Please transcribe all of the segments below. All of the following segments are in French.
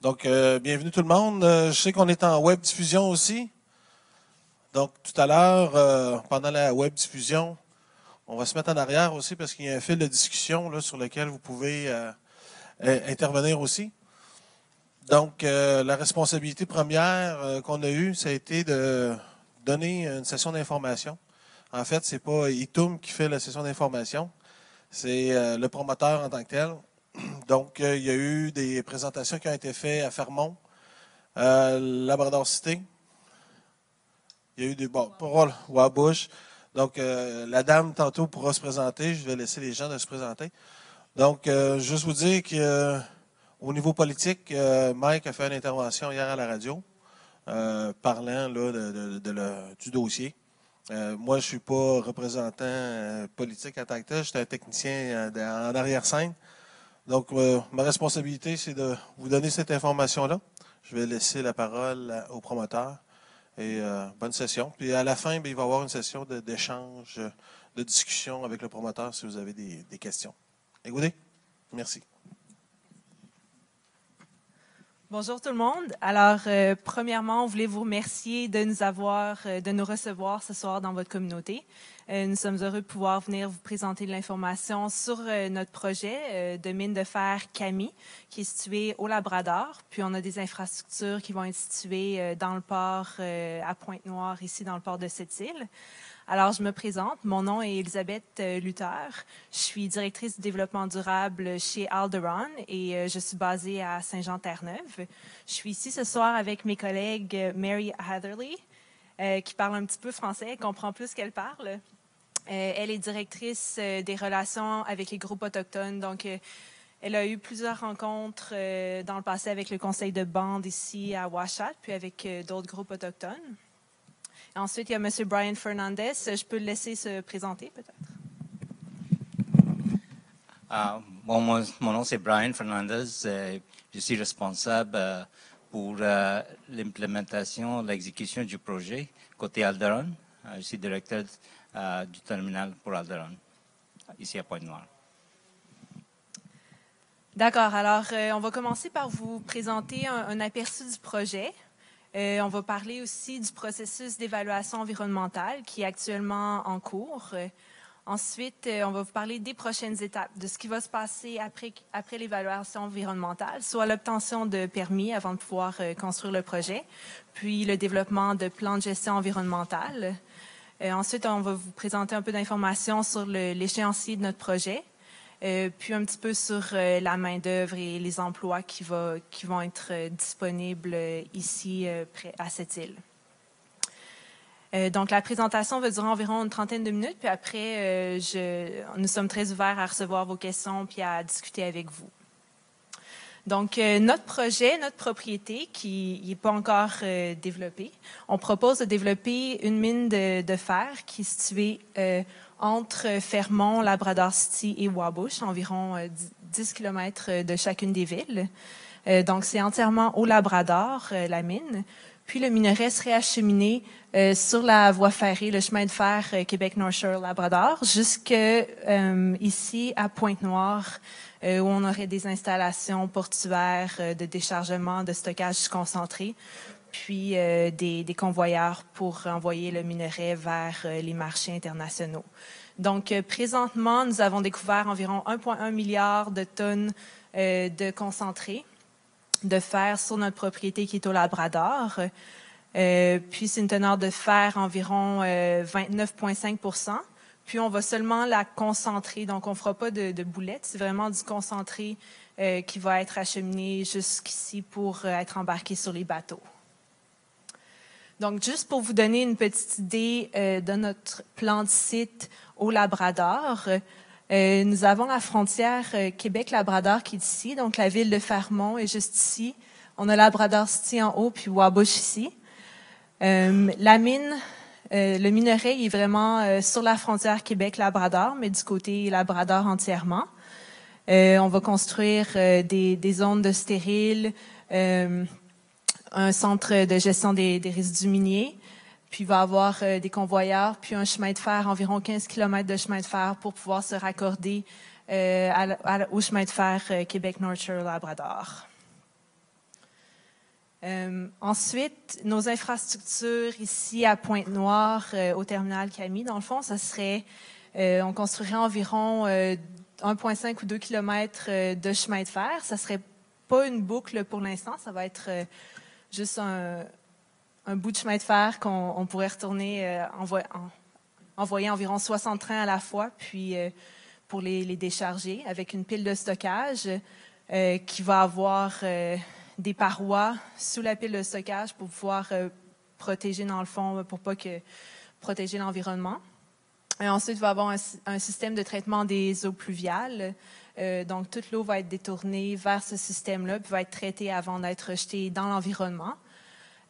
Donc, bienvenue tout le monde. Je sais qu'on est en web diffusion aussi. Donc, tout à l'heure, pendant la web diffusion, on va se mettre en arrière aussi parce qu'il y a un fil de discussion là, sur lequel vous pouvez intervenir aussi. Donc, la responsabilité première qu'on a eue, ça a été de donner une session d'information. En fait, c'est pas Itum qui fait la session d'information, c'est le promoteur en tant que tel. Donc, il y a eu des présentations qui ont été faites à Fermont, Labrador-Cité. Il y a eu des paroles ou à bouche. Donc, la dame, tantôt, pourra se présenter. Je vais laisser les gens de se présenter. Donc, juste vous dire qu'au niveau politique, Mike a fait une intervention hier à la radio, parlant là, du dossier. Moi, je ne suis pas représentant politique en tant que tel. Je suis un technicien en arrière-scène. Donc, ma responsabilité, c'est de vous donner cette information-là. Je vais laisser la parole au promoteur. Et bonne session. Puis à la fin, bien, il va y avoir une session d'échange, de discussion avec le promoteur si vous avez des questions. Écoutez, merci. Bonjour tout le monde. Alors, premièrement, on voulait vous remercier de de nous recevoir ce soir dans votre communauté. Nous sommes heureux de pouvoir venir vous présenter de l'information sur notre projet de mine de fer Camille, qui est situé au Labrador. Puis, on a des infrastructures qui vont être situées dans le port à Pointe-Noire, ici dans le port de Sept-Îles. Alors, je me présente. Mon nom est Elisabeth Luther. Je suis directrice du développement durable chez Alderon et je suis basée à Saint-Jean-Terre-Neuve. Je suis ici ce soir avec mes collègues Mary Hatherley, qui parle un petit peu français, elle comprend plus qu'elle parle. Elle est directrice des relations avec les groupes autochtones. Donc, elle a eu plusieurs rencontres dans le passé avec le conseil de bande ici à Ouachat, puis avec d'autres groupes autochtones. Ensuite, il y a M. Brian Fernandez. Je peux le laisser se présenter, peut-être. Mon nom, c'est Brian Fernandez. Je suis responsable pour l'implémentation, l'exécution du projet côté Alderon. Je suis directeur du terminal pour Alderon, ici à Pointe-Noire. D'accord. Alors, on va commencer par vous présenter un aperçu du projet. On va parler aussi du processus d'évaluation environnementale qui est actuellement en cours. Ensuite, on va vous parler des prochaines étapes, de ce qui va se passer après l'évaluation environnementale, soit l'obtention de permis avant de pouvoir construire le projet, puis le développement de plans de gestion environnementale. Ensuite, on va vous présenter un peu d'informations sur l'échéancier de notre projet. Puis un petit peu sur la main-d'œuvre et les emplois qui vont être disponibles ici à cette île. Donc, la présentation va durer environ une trentaine de minutes, puis après, nous sommes très ouverts à recevoir vos questions puis à discuter avec vous. Donc, notre projet, notre propriété, qui n'est pas encore développée, on propose de développer une mine de fer qui est située entre Fermont, Labrador City et Wabush, environ 10 km de chacune des villes. Donc, c'est entièrement au Labrador, la mine. Puis, le minerai serait acheminé sur la voie ferrée, le chemin de fer Québec-North Shore-Labrador, jusqu'ici à Pointe-Noire, où on aurait des installations portuaires de déchargement, de stockage concentré, puis des convoyeurs pour envoyer le minerai vers les marchés internationaux. Donc, présentement, nous avons découvert environ 1,1 milliard de tonnes de concentré de fer sur notre propriété qui est au Labrador. Puis, c'est une teneur de fer environ 29,5 %. Puis, on va seulement la concentrer. Donc, on ne fera pas de boulettes. C'est vraiment du concentré qui va être acheminé jusqu'ici pour être embarqué sur les bateaux. Donc, juste pour vous donner une petite idée de notre plan de site au Labrador, nous avons la frontière Québec-Labrador qui est ici. Donc, la ville de Fermont est juste ici. On a Labrador City en haut, puis Wabush ici. La mine, le minerai est vraiment sur la frontière Québec-Labrador, mais du côté Labrador entièrement. On va construire des zones de stériles, un centre de gestion des résidus miniers, puis il va y avoir des convoyeurs, puis un chemin de fer, environ 15 km de chemin de fer pour pouvoir se raccorder au chemin de fer Québec-North Shore-Labrador. Ensuite, nos infrastructures ici à Pointe-Noire, au terminal Camille, dans le fond, ça serait, on construirait environ 1,5 ou 2 kilomètres de chemin de fer. Ça serait pas une boucle pour l'instant, ça va être juste un bout de chemin de fer qu'on pourrait retourner, envoyer environ 60 trains à la fois, puis pour les décharger avec une pile de stockage qui va avoir des parois sous la pile de stockage pour pouvoir protéger, dans le fond, pour pas que protéger l'environnement. Ensuite, il va y avoir un système de traitement des eaux pluviales. Donc, toute l'eau va être détournée vers ce système-là, puis va être traitée avant d'être rejetée dans l'environnement.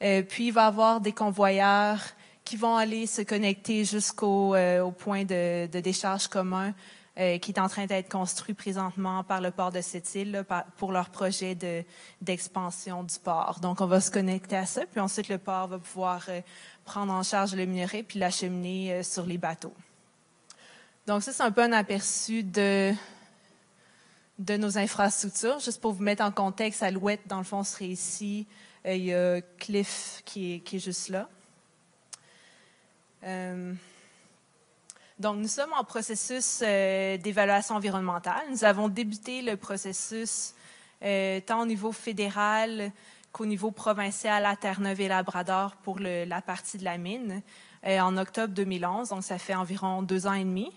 Puis, il va y avoir des convoyeurs qui vont aller se connecter jusqu'au point de décharge commun qui est en train d'être construit présentement par le port de Sept-Îles pour leur projet d'expansion du port. Donc, on va se connecter à ça, puis ensuite, le port va pouvoir prendre en charge le minerai puis l'acheminer sur les bateaux. Donc, ça, c'est un peu un aperçu de nos infrastructures. Juste pour vous mettre en contexte, Alouette, dans le fond, serait ici. Il y a Cliff qui est juste là. Donc, nous sommes en processus d'évaluation environnementale. Nous avons débuté le processus tant au niveau fédéral qu'au niveau provincial à Terre-Neuve et Labrador pour la partie de la mine en octobre 2011. Donc, ça fait environ 2 ans et demi.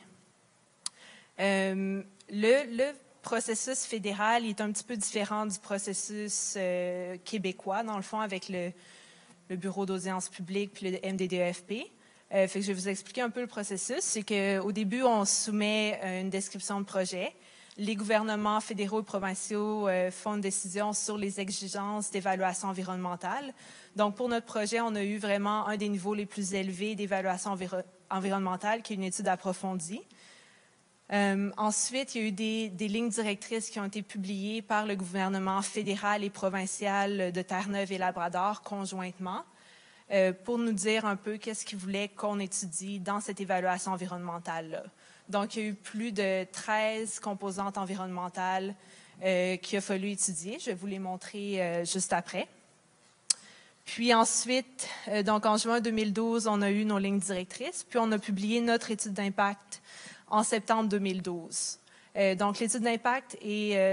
Le processus fédéral est un petit peu différent du processus québécois, dans le fond, avec le Bureau d'audience publique puis le MDDEFP. Fait que je vais vous expliquer un peu le processus. C'est qu'au début, on soumet une description de projet. Les gouvernements fédéraux et provinciaux font une décision sur les exigences d'évaluation environnementale. Donc, pour notre projet, on a eu vraiment un des niveaux les plus élevés d'évaluation environnementale, qui est une étude approfondie. Ensuite, il y a eu des lignes directrices qui ont été publiées par le gouvernement fédéral et provincial de Terre-Neuve et Labrador conjointement pour nous dire un peu qu'est-ce qu'ils voulaient qu'on étudie dans cette évaluation environnementale-là. Donc, il y a eu plus de 13 composantes environnementales qu'il a fallu étudier. Je vais vous les montrer juste après. Puis ensuite, donc en juin 2012, on a eu nos lignes directrices, puis on a publié notre étude d'impact en septembre 2012. Donc, l'étude d'impact,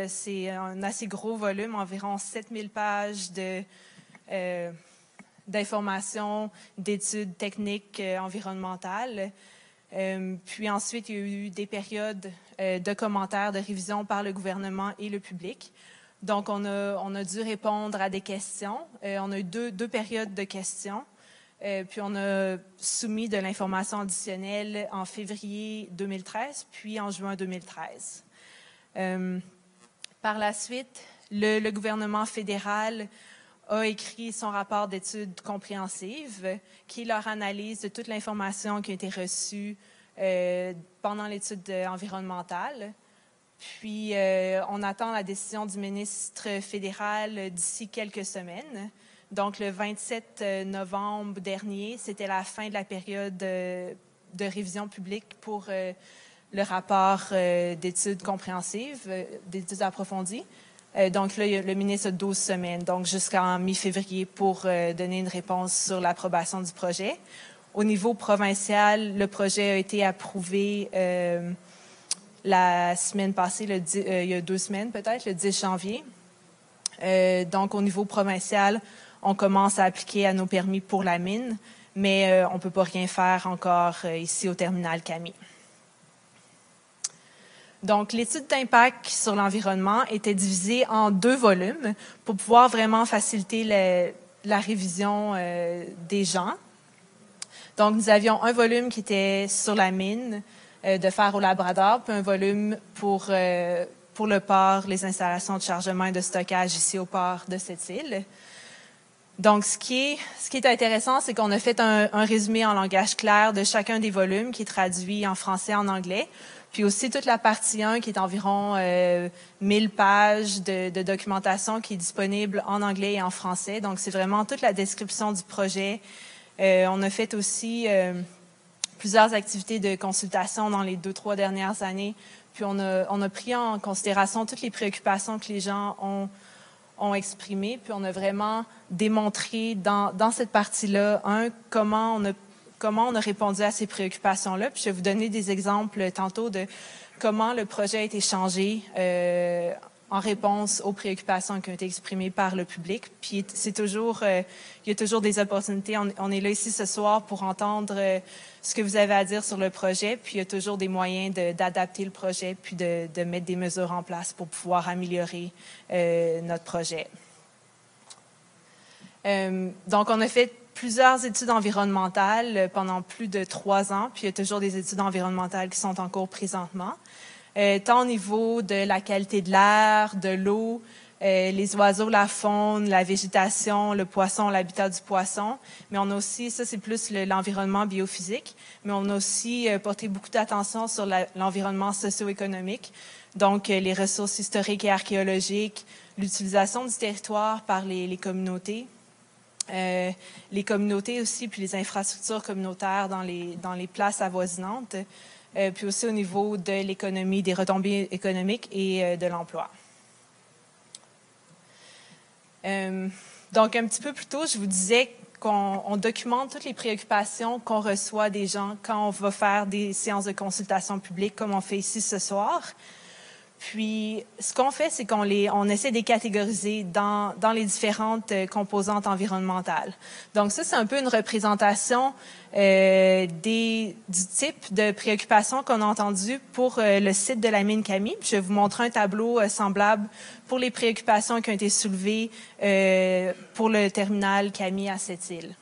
c'est un assez gros volume, environ 7000 pages d'informations, d'études techniques environnementales. Puis ensuite, il y a eu des périodes de commentaires, de révision par le gouvernement et le public. Donc, on a dû répondre à des questions. On a eu deux périodes de questions. Puis, on a soumis de l'information additionnelle en février 2013, puis en juin 2013. Par la suite, le gouvernement fédéral a écrit son rapport d'étude compréhensive, qui est leur analyse de toute l'information qui a été reçue pendant l'étude environnementale. Puis, on attend la décision du ministre fédéral d'ici quelques semaines. Donc, le 27 novembre dernier, c'était la fin de la période de révision publique pour le rapport d'études compréhensives, d'études approfondies. Donc, là, le ministre a 12 semaines, donc jusqu'en mi-février pour donner une réponse sur l'approbation du projet. Au niveau provincial, le projet a été approuvé la semaine passée, il y a 2 semaines peut-être, le 10 janvier. Donc, au niveau provincial, on commence à appliquer à nos permis pour la mine, mais on ne peut pas rien faire encore ici au terminal Camille. Donc, l'étude d'impact sur l'environnement était divisée en 2 volumes pour pouvoir vraiment faciliter la révision des gens. Donc, nous avions un volume qui était sur la mine de fer au Labrador, puis un volume pour le port, les installations de chargement et de stockage ici au port de Sept-Îles. Donc, ce qui est intéressant, c'est qu'on a fait un résumé en langage clair de chacun des volumes qui est traduit en français et en anglais. Puis aussi toute la partie 1 qui est environ 1000 pages de documentation qui est disponible en anglais et en français. Donc, c'est vraiment toute la description du projet. On a fait aussi plusieurs activités de consultation dans les 2-3 dernières années. Puis, on a pris en considération toutes les préoccupations que les gens ont ont exprimé. Puis on a vraiment démontré dans cette partie-là, comment on a répondu à ces préoccupations-là. Puis je vais vous donner des exemples tantôt de comment le projet a été changé en réponse aux préoccupations qui ont été exprimées par le public. Puis c'est toujours, il y a toujours des opportunités. On est là ici ce soir pour entendre ce que vous avez à dire sur le projet. Puis il y a toujours des moyens d'adapter le projet puis de mettre des mesures en place pour pouvoir améliorer notre projet. Donc on a fait plusieurs études environnementales pendant plus de 3 ans. Puis il y a toujours des études environnementales qui sont en cours présentement. Tant au niveau de la qualité de l'air, de l'eau, les oiseaux, la faune, la végétation, le poisson, l'habitat du poisson. Mais on a aussi, ça c'est plus l'environnement biophysique, mais on a aussi porté beaucoup d'attention sur l'environnement socio-économique, donc les ressources historiques et archéologiques, l'utilisation du territoire par les communautés, les communautés aussi, puis les infrastructures communautaires dans les places avoisinantes, puis aussi au niveau de l'économie, des retombées économiques et de l'emploi. Donc, un petit peu plus tôt, je vous disais qu'on documente toutes les préoccupations qu'on reçoit des gens quand on va faire des séances de consultation publique, comme on fait ici ce soir. Puis, ce qu'on fait, c'est on essaie de les catégoriser dans les différentes composantes environnementales. Donc, ça, c'est un peu une représentation du type de préoccupations qu'on a entendues pour le site de la mine Kami. Puis, je vais vous montrer un tableau semblable pour les préoccupations qui ont été soulevées pour le terminal Kami à cette île.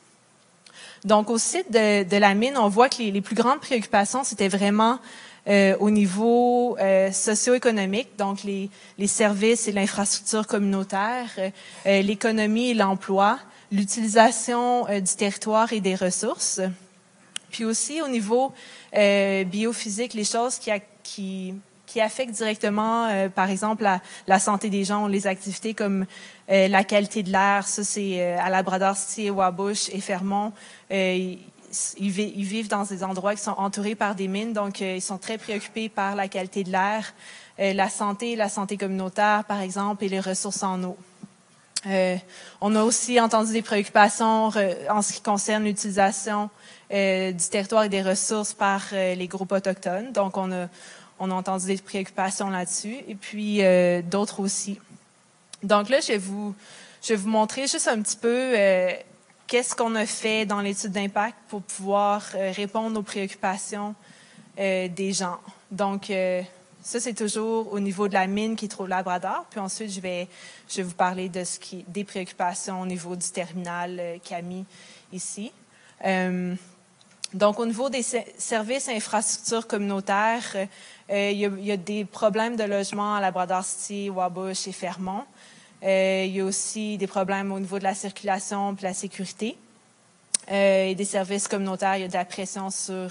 Donc, au site de la mine, on voit que les plus grandes préoccupations, c'était vraiment au niveau socio-économique, donc les services et l'infrastructure communautaire, l'économie et l'emploi, l'utilisation du territoire et des ressources. Puis aussi au niveau biophysique, les choses qui affectent directement, par exemple, la santé des gens, les activités comme la qualité de l'air. Ça, c'est à Labrador City, Wabush et Fermont. Ils vivent dans des endroits qui sont entourés par des mines, donc ils sont très préoccupés par la qualité de l'air, la santé communautaire, par exemple, et les ressources en eau. On a aussi entendu des préoccupations en ce qui concerne l'utilisation du territoire et des ressources par les groupes autochtones. Donc, on a entendu des préoccupations là-dessus, et puis d'autres aussi. Donc là, je vais vous montrer juste un petit peu qu'est-ce qu'on a fait dans l'étude d'impact pour pouvoir répondre aux préoccupations des gens. Donc, ça, c'est toujours au niveau de la mine qui est au Labrador. Puis ensuite, je vais vous parler des préoccupations au niveau du terminal Kami ici. Donc, au niveau des services et infrastructures communautaires, il y a des problèmes de logement à Labrador City, Wabush et Fermont. Il y a aussi des problèmes au niveau de la circulation et de la sécurité. Et des services communautaires, il y a de la pression sur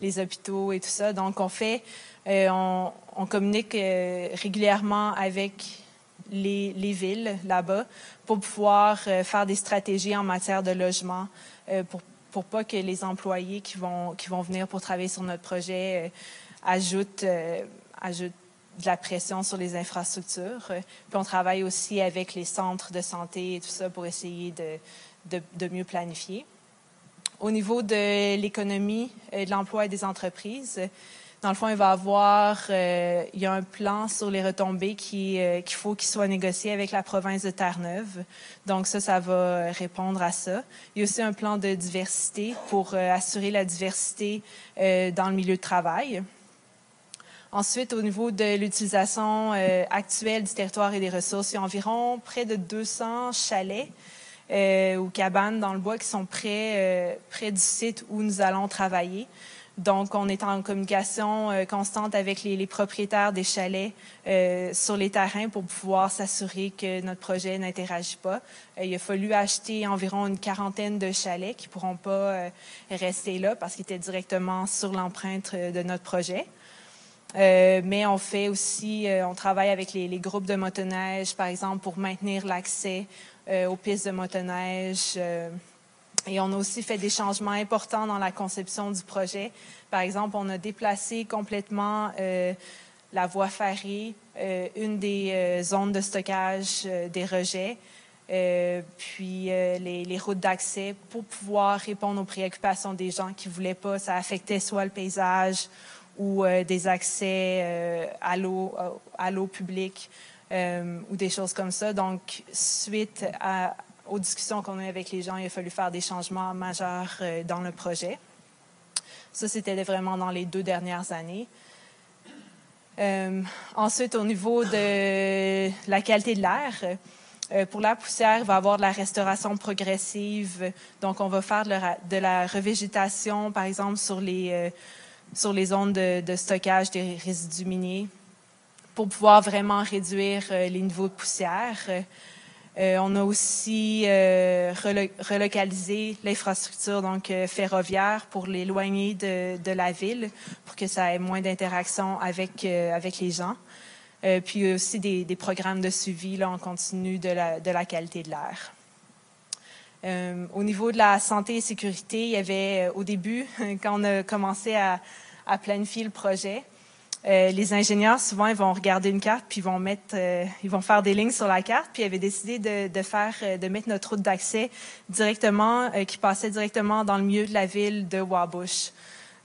les hôpitaux et tout ça. Donc, on communique régulièrement avec les villes là-bas pour pouvoir faire des stratégies en matière de logement pour pas que les employés qui vont venir pour travailler sur notre projet ajoutent de la pression sur les infrastructures. Puis on travaille aussi avec les centres de santé et tout ça pour essayer de mieux planifier. Au niveau de l'économie, de l'emploi et des entreprises, dans le fond, il y a un plan sur les retombées qu'il faut qu'il soit négocié avec la province de Terre-Neuve. Donc ça va répondre à ça. Il y a aussi un plan de diversité pour assurer la diversité dans le milieu de travail. Ensuite, au niveau de l'utilisation actuelle du territoire et des ressources, il y a environ près de 200 chalets ou cabanes dans le bois qui sont près du site où nous allons travailler. Donc, on est en communication constante avec les propriétaires des chalets sur les terrains pour pouvoir s'assurer que notre projet n'interagit pas. Il a fallu acheter environ une 40aine de chalets qui ne pourront pas rester là parce qu'ils étaient directement sur l'empreinte de notre projet. Mais on fait aussi, on travaille avec les groupes de motoneige, par exemple, pour maintenir l'accès aux pistes de motoneige. Et on a aussi fait des changements importants dans la conception du projet. Par exemple, on a déplacé complètement la voie ferrée, une des zones de stockage des rejets, puis les routes d'accès pour pouvoir répondre aux préoccupations des gens qui ne voulaient pas. Ça affectait soit le paysage ou des accès à l'eau publique ou des choses comme ça. Donc, suite aux discussions qu'on a eues avec les gens, il a fallu faire des changements majeurs dans le projet. Ça, c'était vraiment dans les 2 dernières années. Ensuite, au niveau de la qualité de l'air, pour la poussière, il va y avoir de la restauration progressive. Donc, on va faire de la revégétation, par exemple, sur les zones de stockage des résidus miniers pour pouvoir vraiment réduire les niveaux de poussière. On a aussi relocalisé l'infrastructure donc ferroviaire pour l'éloigner de la ville, pour que ça ait moins d'interaction avec les gens. Puis aussi des programmes de suivi là, en continu de la qualité de l'air. Au niveau de la santé et sécurité, il y avait au début, quand on a commencé à planifier le projet, les ingénieurs, souvent, ils vont regarder une carte, puis ils vont faire des lignes sur la carte, puis ils avaient décidé de mettre notre route d'accès directement, qui passait directement dans le milieu de la ville de Wabush.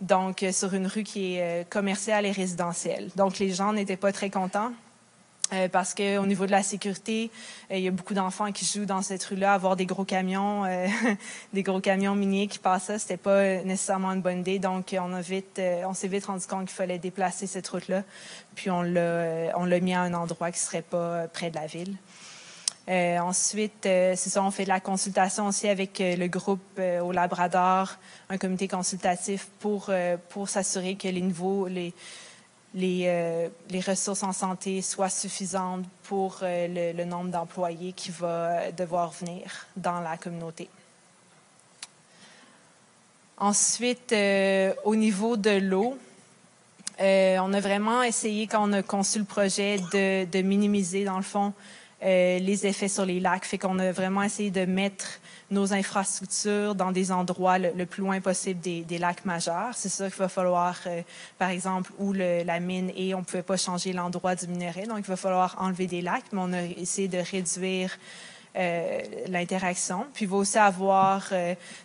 Donc, sur une rue qui est commerciale et résidentielle. Donc, les gens n'étaient pas très contents. Parce qu'au niveau de la sécurité, il y a beaucoup d'enfants qui jouent dans cette rue-là. Avoir des gros camions miniers qui passaient, c'était pas nécessairement une bonne idée. Donc, on s'est vite rendu compte qu'il fallait déplacer cette route-là. Puis, on l'a mis à un endroit qui serait pas près de la ville. Ensuite, c'est ça, on fait de la consultation aussi avec le groupe au Labrador, un comité consultatif pour s'assurer que les ressources en santé soient suffisantes pour le nombre d'employés qui va devoir venir dans la communauté. Ensuite, au niveau de l'eau, on a vraiment essayé, quand on a conçu le projet, de minimiser, dans le fond, les effets sur les lacs. Fait qu'on a vraiment essayé de mettre nos infrastructures dans des endroits le plus loin possible des lacs majeurs. C'est ça qu'il va falloir, par exemple, où la mine est, on ne pouvait pas changer l'endroit du minerai, donc il va falloir enlever des lacs, mais on a essayé de réduire l'interaction. Puis il va aussi avoir,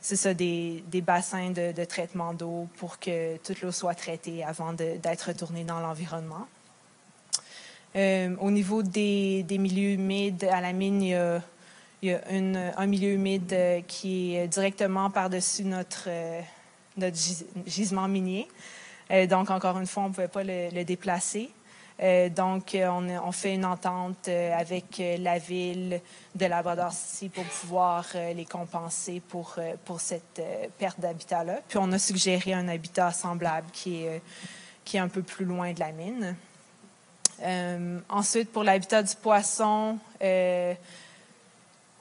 c'est ça, des bassins de traitement d'eau pour que toute l'eau soit traitée avant d'être retournée dans l'environnement. Au niveau des milieux humides à la mine, il y a un milieu humide qui est directement par-dessus notre gisement minier. Donc, encore une fois, on ne pouvait pas le déplacer. Donc, on fait une entente avec la ville de Labrador City pour pouvoir les compenser pour cette perte d'habitat-là. Puis, on a suggéré un habitat semblable qui est un peu plus loin de la mine. Ensuite, pour l'habitat du poisson,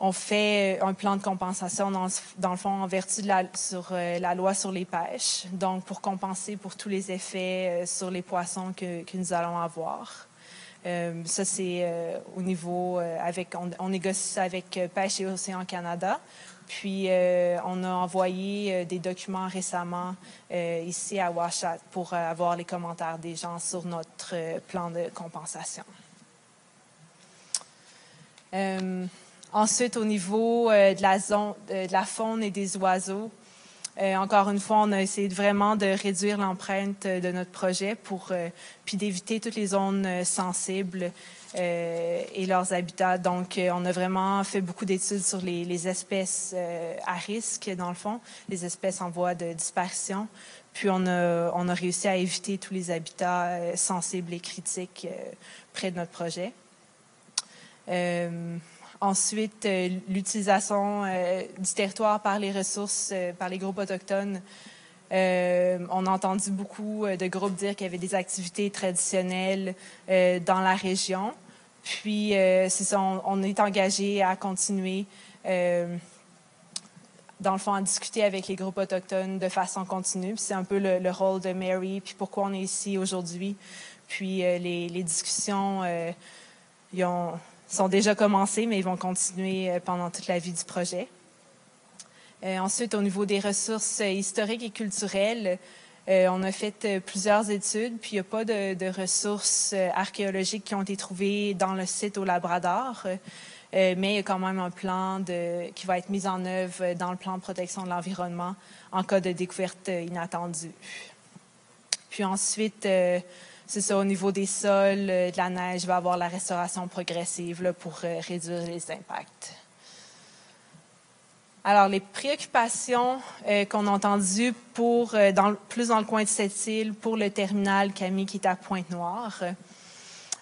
on fait un plan de compensation, dans le fond, en vertu de la loi sur les pêches, donc pour compenser pour tous les effets sur les poissons que nous allons avoir. Ça, c'est au niveau, on négocie ça avec Pêche et Océan Canada. Puis, on a envoyé des documents récemment ici à Ouachat pour avoir les commentaires des gens sur notre plan de compensation. Ensuite, au niveau de la faune et des oiseaux, encore une fois, on a essayé vraiment de réduire l'empreinte de notre projet puis d'éviter toutes les zones sensibles et leurs habitats. Donc, on a vraiment fait beaucoup d'études sur les espèces à risque, dans le fond, les espèces en voie de disparition. Puis, on a réussi à éviter tous les habitats sensibles et critiques près de notre projet. Ensuite, l'utilisation du territoire par les ressources, par les groupes autochtones. On a entendu beaucoup de groupes dire qu'il y avait des activités traditionnelles dans la région. Puis, c'est ça, on est engagé à continuer, dans le fond, à discuter avec les groupes autochtones de façon continue. Puis c'est un peu le rôle de Mary, puis pourquoi on est ici aujourd'hui. Puis, les discussions, sont déjà commencés, mais ils vont continuer pendant toute la vie du projet. Ensuite, au niveau des ressources historiques et culturelles, On a fait plusieurs études, puis il n'y a pas de ressources archéologiques qui ont été trouvées dans le site au Labrador. Mais il y a quand même un plan qui va être mis en œuvre dans le plan de protection de l'environnement en cas de découverte inattendue. Puis ensuite, c'est ça, au niveau des sols, de la neige, il va y avoir la restauration progressive là, pour réduire les impacts. Alors, les préoccupations qu'on a entendues plus dans le coin de Sept-Îles pour le terminal Camille qui est à Pointe-Noire.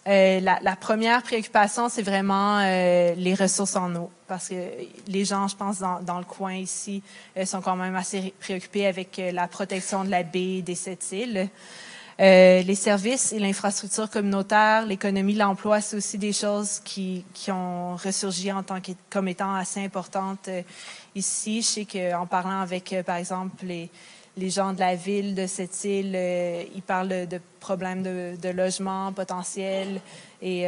La première préoccupation, c'est vraiment les ressources en eau. Parce que les gens, je pense, dans le coin ici, sont quand même assez préoccupés avec la protection de la baie des Sept-Îles. Les services et l'infrastructure communautaire, l'économie, l'emploi, c'est aussi des choses qui ont ressurgi comme étant assez importantes ici. Je sais qu'en parlant avec, par exemple, les gens de la ville de Sept-Îles, ils parlent de problèmes de logement potentiels et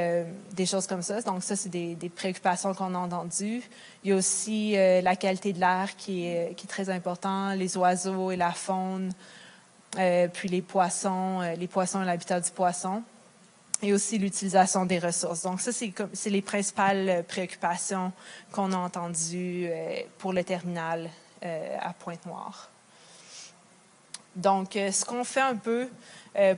des choses comme ça. Donc ça, c'est des préoccupations qu'on a entendues. Il y a aussi la qualité de l'air qui est très important, les oiseaux et la faune. Puis les poissons et l'habitat du poisson, et aussi l'utilisation des ressources. Donc ça, c'est les principales préoccupations qu'on a entendues pour le terminal à Pointe-Noire. Donc, ce qu'on fait un peu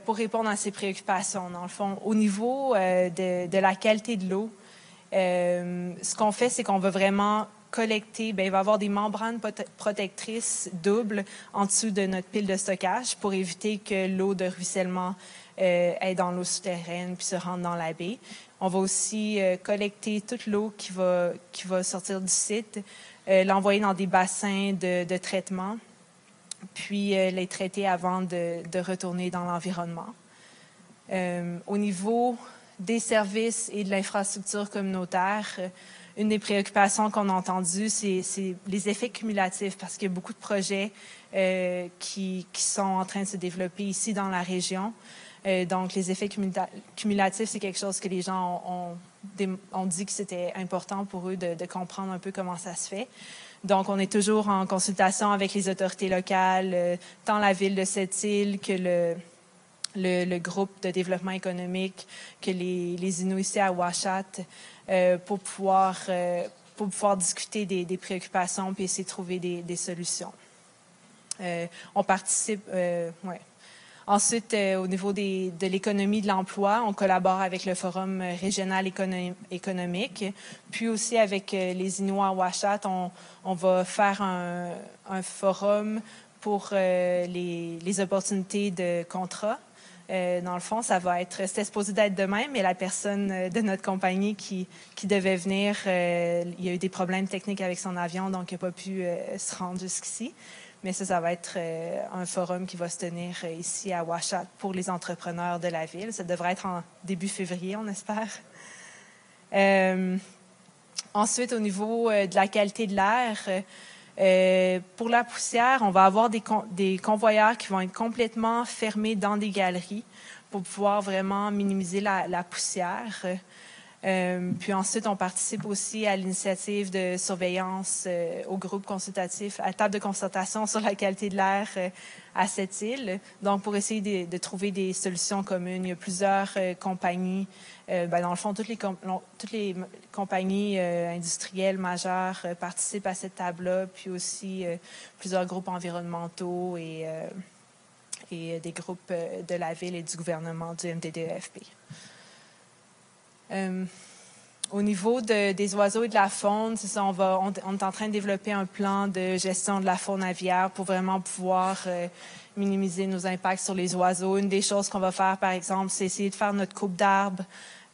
pour répondre à ces préoccupations, dans le fond, au niveau de la qualité de l'eau, ce qu'on fait, c'est qu'on va vraiment collecter, il va y avoir des membranes protectrices doubles en dessous de notre pile de stockage pour éviter que l'eau de ruissellement aille dans l'eau souterraine puis se rende dans la baie. On va aussi collecter toute l'eau qui va sortir du site, l'envoyer dans des bassins de traitement, puis les traiter avant de retourner dans l'environnement. Au niveau des services et de l'infrastructure communautaire, une des préoccupations qu'on a entendues, c'est les effets cumulatifs, parce qu'il y a beaucoup de projets qui sont en train de se développer ici dans la région. Donc, les effets cumulatifs, c'est quelque chose que les gens ont dit que c'était important pour eux de comprendre un peu comment ça se fait. Donc, on est toujours en consultation avec les autorités locales, tant la ville de Sept-Îles que le groupe de développement économique, que les Inuits ici à Ouachat, pour pouvoir discuter des préoccupations puis essayer de trouver des solutions. On participe, Ensuite, au niveau de l'économie de l'emploi, on collabore avec le Forum régional économique, puis aussi avec les Inuits à Ouachat, on va faire un forum pour les opportunités de contrat. Dans le fond, c'était supposé d'être demain, mais la personne de notre compagnie qui devait venir, il y a eu des problèmes techniques avec son avion, donc il n'a pas pu se rendre jusqu'ici. Mais ça va être un forum qui va se tenir ici à Ouachat pour les entrepreneurs de la ville. Ça devrait être en début février, on espère. Ensuite, au niveau de la qualité de l'air, pour la poussière, on va avoir des convoyeurs qui vont être complètement fermés dans des galeries pour pouvoir vraiment minimiser la poussière. Puis ensuite, on participe aussi à l'initiative de surveillance au groupe consultatif, à la table de concertation sur la qualité de l'air à Sept-Îles. Donc, pour essayer de trouver des solutions communes. Il y a plusieurs compagnies, dans le fond, toutes les compagnies industrielles majeures participent à cette table-là, puis aussi plusieurs groupes environnementaux et des groupes de la ville et du gouvernement du MDDEFP. Au niveau des oiseaux et de la faune, c'est ça, on est en train de développer un plan de gestion de la faune aviaire pour vraiment pouvoir minimiser nos impacts sur les oiseaux. Une des choses qu'on va faire, par exemple, c'est essayer de faire notre coupe d'arbres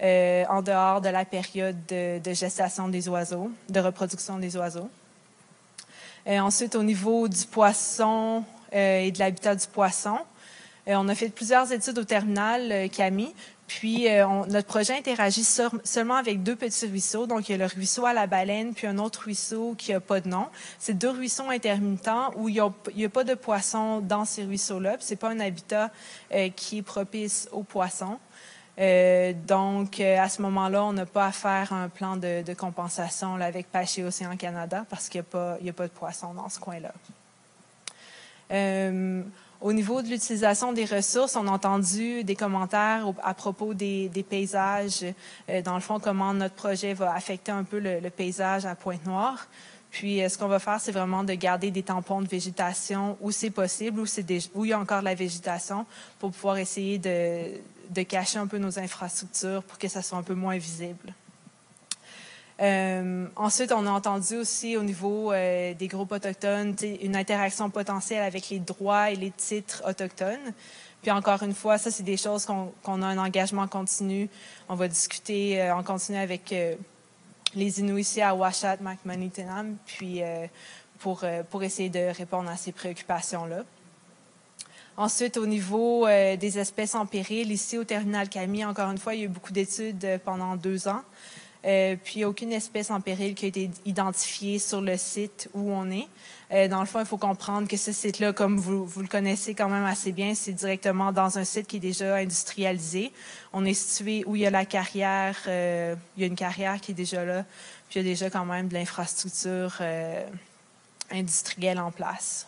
en dehors de la période de gestation des oiseaux, de reproduction des oiseaux. Ensuite, au niveau du poisson et de l'habitat du poisson, on a fait plusieurs études au terminal Camille. Puis, notre projet interagit seulement avec 2 petits ruisseaux. Donc, il y a le ruisseau à la baleine, puis un autre ruisseau qui n'a pas de nom. C'est 2 ruisseaux intermittents où il n'y a pas de poissons dans ces ruisseaux-là. Puis, ce n'est pas un habitat qui est propice aux poissons. Donc, à ce moment-là, on n'a pas à faire un plan de compensation là, avec Pêche et Océan Canada parce qu'il n'y a pas de poissons dans ce coin-là. Au niveau de l'utilisation des ressources, on a entendu des commentaires à propos des paysages. Dans le fond, comment notre projet va affecter un peu le paysage à Pointe-Noire. Puis, ce qu'on va faire, c'est vraiment de garder des tampons de végétation où c'est possible, où il y a encore de la végétation, pour pouvoir essayer de cacher un peu nos infrastructures pour que ça soit un peu moins visible. Ensuite, on a entendu aussi au niveau des groupes autochtones une interaction potentielle avec les droits et les titres autochtones. Puis encore une fois, ça, c'est des choses qu'on a un engagement continu. On va discuter en continu avec les Inuits ici à Uashat, Macmanitinam, puis pour essayer de répondre à ces préoccupations-là. Ensuite, au niveau des espèces en péril, ici au terminal Camille, encore une fois, il y a eu beaucoup d'études pendant 2 ans. Puis, il n'y a aucune espèce en péril qui a été identifiée sur le site où on est. Dans le fond, il faut comprendre que ce site-là, comme vous le connaissez quand même assez bien, c'est directement dans un site qui est déjà industrialisé. On est situé où il y a la carrière, il y a une carrière qui est déjà là, puis il y a déjà quand même de l'infrastructure industrielle en place.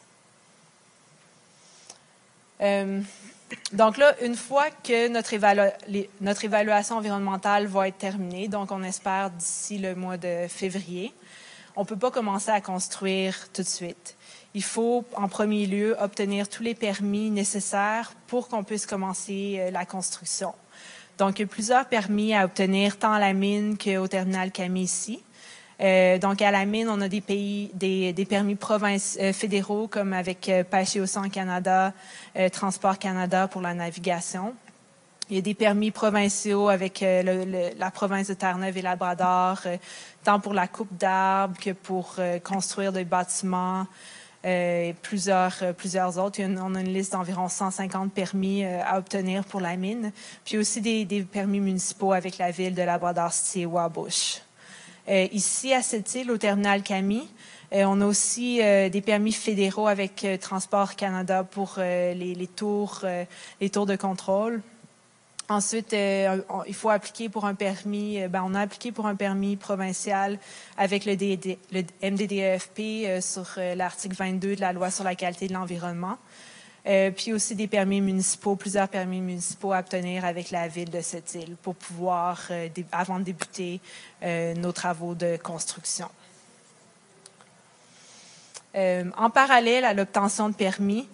Donc là, une fois que notre évaluation environnementale va être terminée, donc on espère d'ici le mois de février, on ne peut pas commencer à construire tout de suite. Il faut, en premier lieu, obtenir tous les permis nécessaires pour qu'on puisse commencer la construction. Donc, il y a plusieurs permis à obtenir, tant à la mine qu'au terminal Camille ici. Donc, à la mine, on a des permis fédéraux, comme avec Pêche et Océan Canada, Transport Canada pour la navigation. Il y a des permis provinciaux avec la province de Terre-Neuve et Labrador, tant pour la coupe d'arbres que pour construire des bâtiments, et plusieurs autres. On a une liste d'environ 150 permis à obtenir pour la mine, puis aussi des permis municipaux avec la ville de Labrador-City et Wabush. Ici, à cette île, au terminal Camille, on a aussi des permis fédéraux avec Transport Canada pour les tours de contrôle. Ensuite, il faut appliquer pour un permis. On a appliqué pour un permis provincial avec le MDDEFP sur l'article 22 de la loi sur la qualité de l'environnement. Puis aussi des permis municipaux, plusieurs permis municipaux à obtenir avec la ville de cette île pour pouvoir, avant de débuter nos travaux de construction. En parallèle à l'obtention de permis,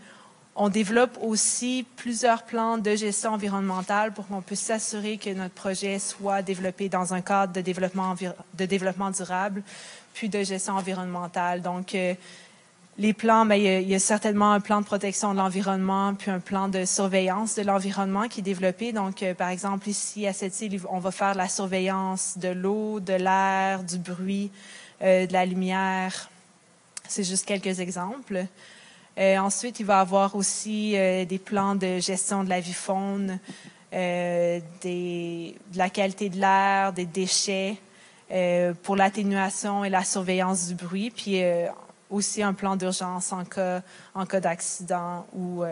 on développe aussi plusieurs plans de gestion environnementale pour qu'on puisse s'assurer que notre projet soit développé dans un cadre de développement durable, puis de gestion environnementale. Donc, les plans, il y a certainement un plan de protection de l'environnement, puis un plan de surveillance de l'environnement qui est développé. Donc, par exemple, ici, à cette île, on va faire la surveillance de l'eau, de l'air, du bruit, de la lumière. C'est juste quelques exemples. Ensuite, il va y avoir aussi des plans de gestion de la vie faune, de la qualité de l'air, des déchets, pour l'atténuation et la surveillance du bruit, puis aussi un plan d'urgence en cas d'accident ou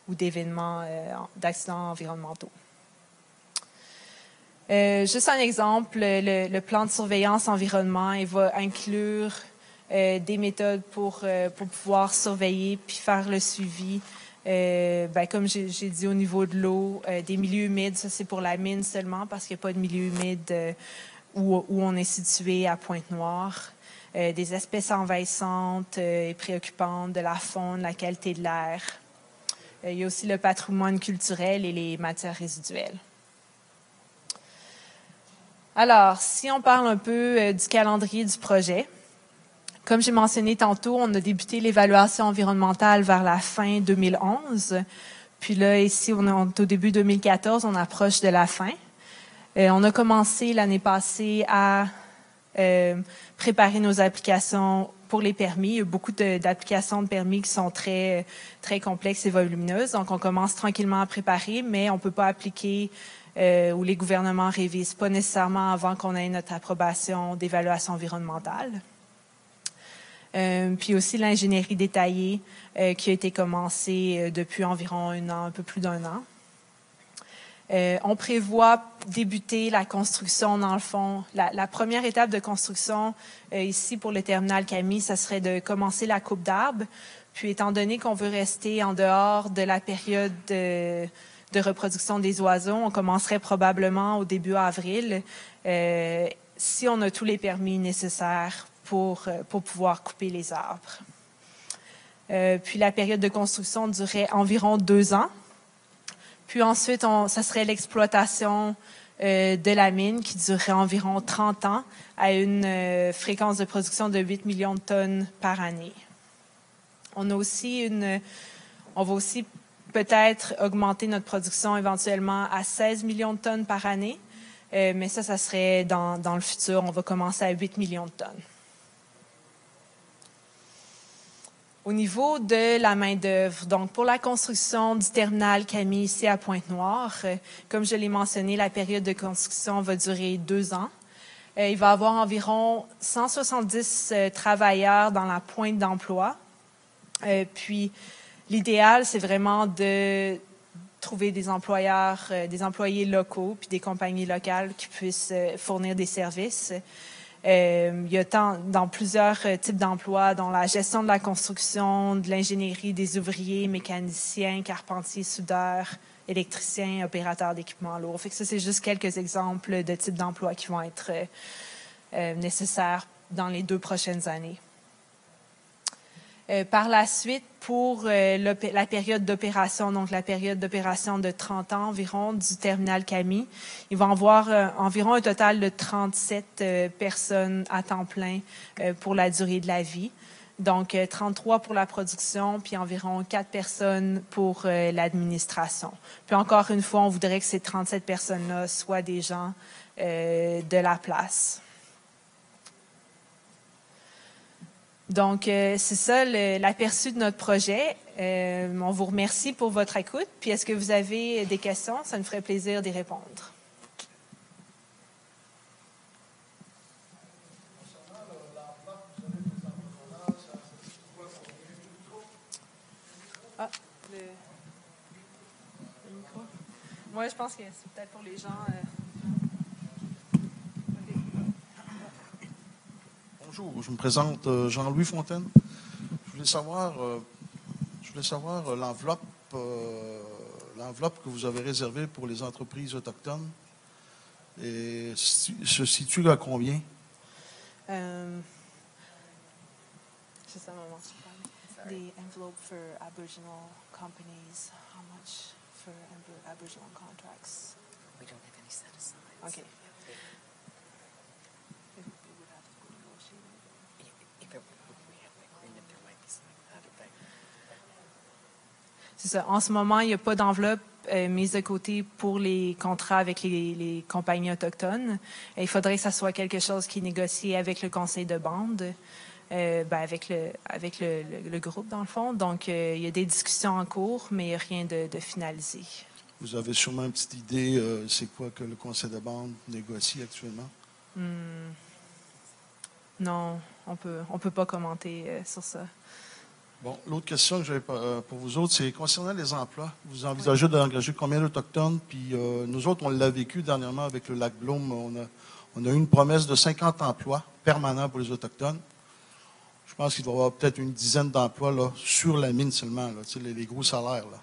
d'événements, d'accidents environnementaux. Juste un exemple, le plan de surveillance environnement, il va inclure des méthodes pour pouvoir surveiller puis faire le suivi. Comme j'ai dit au niveau de l'eau, des milieux humides, ça c'est pour la mine seulement parce qu'il n'y a pas de milieu humide où on est situé à Pointe-Noire. Des espèces envahissantes et préoccupantes, de la faune, la qualité de l'air. Il y a aussi le patrimoine culturel et les matières résiduelles. Alors, si on parle un peu du calendrier du projet, comme j'ai mentionné tantôt, on a débuté l'évaluation environnementale vers la fin 2011. Puis là, ici, on est au début 2014, on approche de la fin. On a commencé l'année passée à préparer nos applications pour les permis. Il y a beaucoup d'applications de permis qui sont très, très complexes et volumineuses. Donc, on commence tranquillement à préparer, mais on ne peut pas appliquer ou les gouvernements ne révisent pas nécessairement avant qu'on ait notre approbation d'évaluation environnementale. Puis aussi l'ingénierie détaillée qui a été commencée depuis environ un peu plus d'1 an. On prévoit débuter la construction, dans le fond. La première étape de construction ici pour le terminal Camille, ça serait de commencer la coupe d'arbres. Puis, étant donné qu'on veut rester en dehors de la période de reproduction des oiseaux, on commencerait probablement au début avril, si on a tous les permis nécessaires pour pouvoir couper les arbres. Puis la période de construction durait environ 2 ans. Puis ensuite, ça serait l'exploitation de la mine qui durerait environ 30 ans à une fréquence de production de 8 millions de tonnes par année. On va aussi peut-être augmenter notre production éventuellement à 16 millions de tonnes par année, mais ça serait dans le futur. On va commencer à 8 millions de tonnes. Au niveau de la main-d'œuvre, donc pour la construction du terminal Camille ici à Pointe-Noire, comme je l'ai mentionné, la période de construction va durer 2 ans. Il va y avoir environ 170 travailleurs dans la pointe d'emploi. Puis, l'idéal, c'est vraiment de trouver des employés locaux, puis des compagnies locales qui puissent fournir des services. Il y a dans plusieurs types d'emplois, dont la gestion de la construction, de l'ingénierie, des ouvriers, mécaniciens, carpentiers, soudeurs, électriciens, opérateurs d'équipements lourds. Fait que ça, c'est juste quelques exemples de types d'emplois qui vont être nécessaires dans les 2 prochaines années. Par la suite, pour la période d'opération, donc la période d'opération de 30 ans environ du terminal Camille, il va y avoir environ un total de 37 personnes à temps plein pour la durée de la vie. Donc, 33 pour la production, puis environ 4 personnes pour l'administration. Puis encore une fois, on voudrait que ces 37 personnes-là soient des gens de la place. Donc, c'est ça l'aperçu de notre projet. On vous remercie pour votre écoute. Puis, est-ce que vous avez des questions? Ça nous ferait plaisir d'y répondre. Ah, le micro. Moi, je pense que c'est peut-être pour les gens... Bonjour, je me présente Jean-Louis Fontaine. Je voulais savoir l'enveloppe que vous avez réservée pour les entreprises autochtones et se situe à combien? Just a moment. The envelope for Aboriginal companies, how much for Aboriginal contracts? We don't have any set aside. Okay. C'est ça. En ce moment, il n'y a pas d'enveloppe mise de côté pour les contrats avec les compagnies autochtones. Il faudrait que ça soit quelque chose qui est négocié avec le conseil de bande, avec le groupe, dans le fond. Donc, il y a des discussions en cours, mais il n'y a rien de finalisé. Vous avez sûrement une petite idée, c'est quoi que le conseil de bande négocie actuellement? Non, on peut pas commenter sur ça. Bon, l'autre question que j'avais pour vous autres, c'est concernant les emplois. Vous envisagez d'engager combien d'Autochtones? Puis nous autres, on l'a vécu dernièrement avec le lac Blum. On a eu une promesse de 50 emplois permanents pour les Autochtones. Je pense qu'il doit y avoir peut-être une dizaine d'emplois là, sur la mine seulement, là, les gros salaires. Là.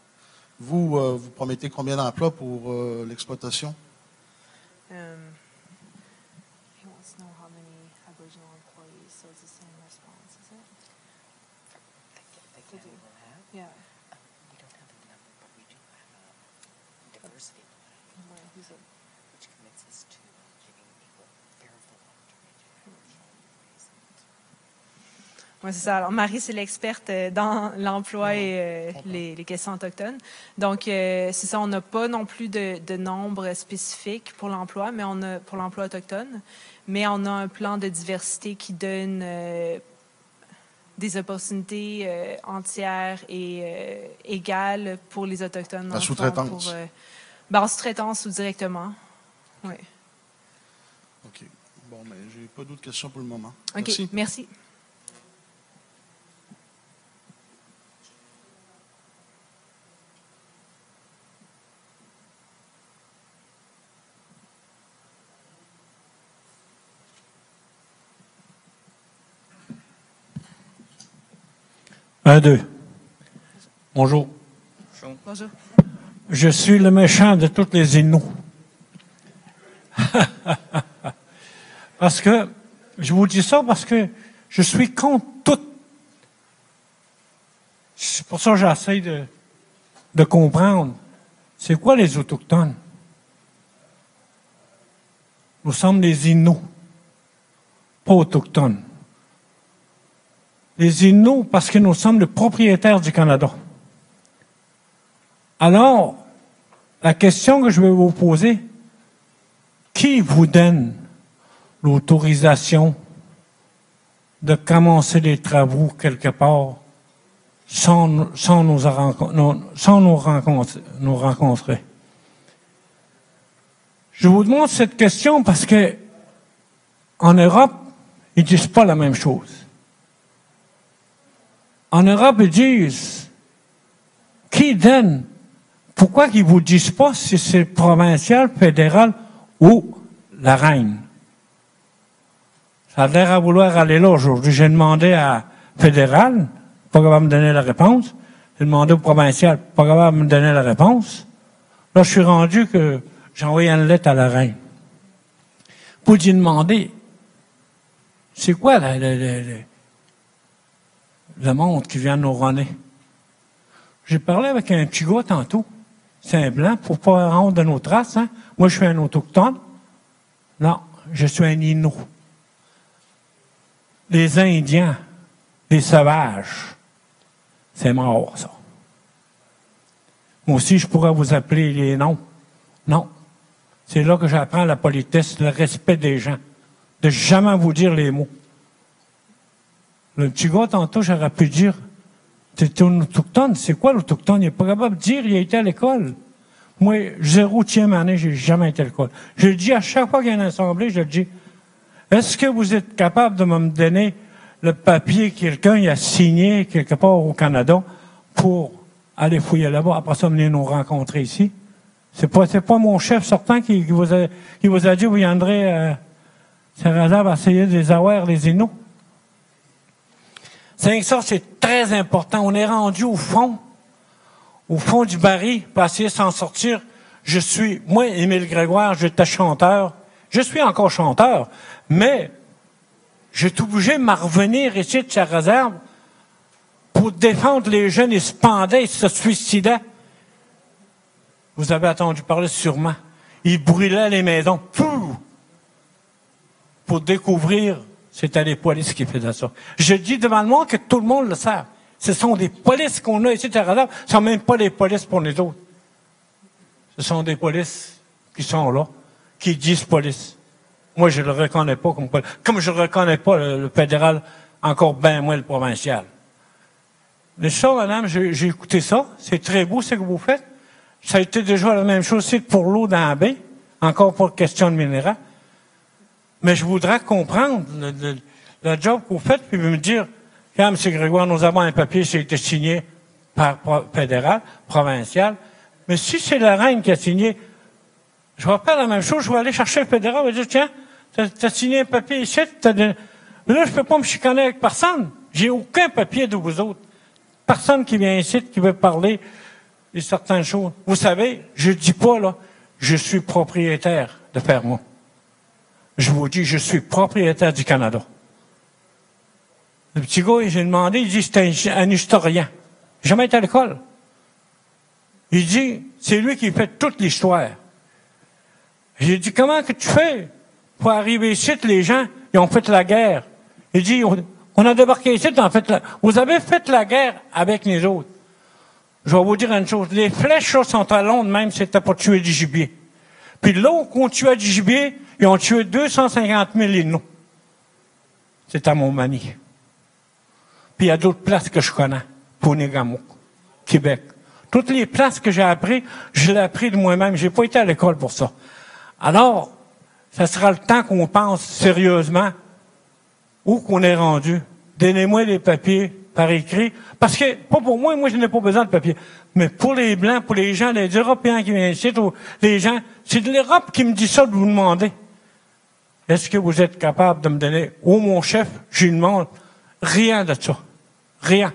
Vous promettez combien d'emplois pour l'exploitation? Oui, c'est ça. Alors, Marie, c'est l'experte dans l'emploi et les questions autochtones. Donc, c'est ça, on n'a pas non plus de nombre spécifique pour l'emploi, mais pour l'emploi autochtone, mais on a un plan de diversité qui donne des opportunités entières et égales pour les Autochtones. La sous-traitance. En sous-traitance ou directement. Oui. OK. Bon, mais j'ai pas d'autres questions pour le moment. OK, merci. Un, deux. Bonjour. Bonjour. Je suis le méchant de toutes les Inuits. Parce que, je vous dis ça parce que je suis contre tout. C'est pour ça que j'essaie de comprendre. C'est quoi les Autochtones? Nous sommes les Inuits, pas Autochtones. Les Inuits parce que nous sommes les propriétaires du Canada. Alors, la question que je vais vous poser, qui vous donne l'autorisation de commencer les travaux quelque part sans nous rencontrer? Je vous demande cette question parce que en Europe, ils ne disent pas la même chose. En Europe, ils disent qui donne. Pourquoi qu'ils ne vous disent pas si c'est provincial, fédéral ou la reine? Ça a l'air à vouloir aller là aujourd'hui. J'ai demandé à fédéral, pas capable de me donner la réponse. J'ai demandé au provincial, pas capable de me donner la réponse. Là, je suis rendu que j'ai envoyé une lettre à la reine. Pour lui demander, c'est quoi le monde qui vient nous runner? J'ai parlé avec un petit gars tantôt. C'est un blanc, pour pas rendre de nos traces, hein. Moi, je suis un autochtone. Non, je suis un Inuit. Les Indiens, les sauvages, c'est mort, ça. Moi aussi, je pourrais vous appeler les noms. Non. C'est là que j'apprends la politesse, le respect des gens. De jamais vous dire les mots. Le petit gars, tantôt, j'aurais pu dire, t'es un autochtone. C'est quoi l'autochtone? Il n'est pas capable de dire, il a été à l'école. Moi, 0e année, j'ai jamais été à l'école. Je le dis à chaque fois qu'il y a une assemblée, je le dis, est-ce que vous êtes capable de me donner le papier que quelqu'un a signé quelque part au Canada pour aller fouiller là-bas, après ça, venir nous rencontrer ici? C'est pas mon chef sortant qui vous a dit, vous viendrez, Saint-Razab, essayer de les avoir, les Inuits. C'est ça, c'est très important. On est rendu au fond du baril, pour essayer de s'en sortir. Moi, Émile Grégoire, j'étais chanteur. Je suis encore chanteur, mais j'étais obligé de m'en revenir ici de Saint-Razab pour défendre les jeunes. Ils se pendaient, ils se suicidaient. Vous avez entendu parler sûrement. Ils brûlaient les maisons. Pour découvrir, c'était les polices qui faisaient ça. Je dis devant le monde que tout le monde le sait. Ce sont des polices qu'on a ici à Saint-Razab. Ce ne sont même pas des polices pour les autres. Ce sont des polices qui sont là, qui disent police. Moi, je ne le reconnais pas comme police. Comme je ne reconnais pas le fédéral, encore bien moins le provincial. Mais ça, madame, j'ai écouté ça. C'est très beau ce que vous faites. Ça a été déjà la même chose aussi pour l'eau dans la baie. Encore pour question de minéral. Mais je voudrais comprendre le job que vous faites, puis me dire, quand M. Grégoire, nous avons un papier qui a été signé par fédéral, provincial, mais si c'est la reine qui a signé, je vais faire la même chose, je vais aller chercher le fédéral, je vais dire, tiens, t'as signé un papier ici, mais là, je peux pas me chicaner avec personne. J'ai aucun papier de vous autres. Personne qui vient ici, qui veut parler de certaines choses. Vous savez, je dis pas, là, je suis propriétaire de Fermont. Je vous dis, je suis propriétaire du Canada. Le petit gars, j'ai demandé, il dit, c'est un historien. Jamais été à l'école. Il dit, c'est lui qui fait toute l'histoire. J'ai dit, comment que tu fais pour arriver ici, les gens, ils ont fait la guerre. Il dit, on a débarqué ici, vous avez fait la guerre avec les autres. Je vais vous dire une chose, les flèches là, sont à Londres même, c'était pour tuer du gibier. Puis là où on tuait du gibier, ils ont tué 250 000 Inuits. C'est à Montmagny. Puis il y a d'autres places que je connais. Ponégamouk, Québec. Toutes les places que j'ai appris, je l'ai appris de moi-même. J'ai pas été à l'école pour ça. Alors, ça sera le temps qu'on pense sérieusement où qu'on est rendu. Donnez-moi les papiers par écrit. Parce que, pas pour moi je n'ai pas besoin de papiers. Mais pour les Blancs, pour les gens, les Européens qui viennent ici, les gens, c'est de l'Europe qui me dit ça de vous demander. Est-ce que vous êtes capable de me donner, mon chef, je lui demande, rien de ça. Rien.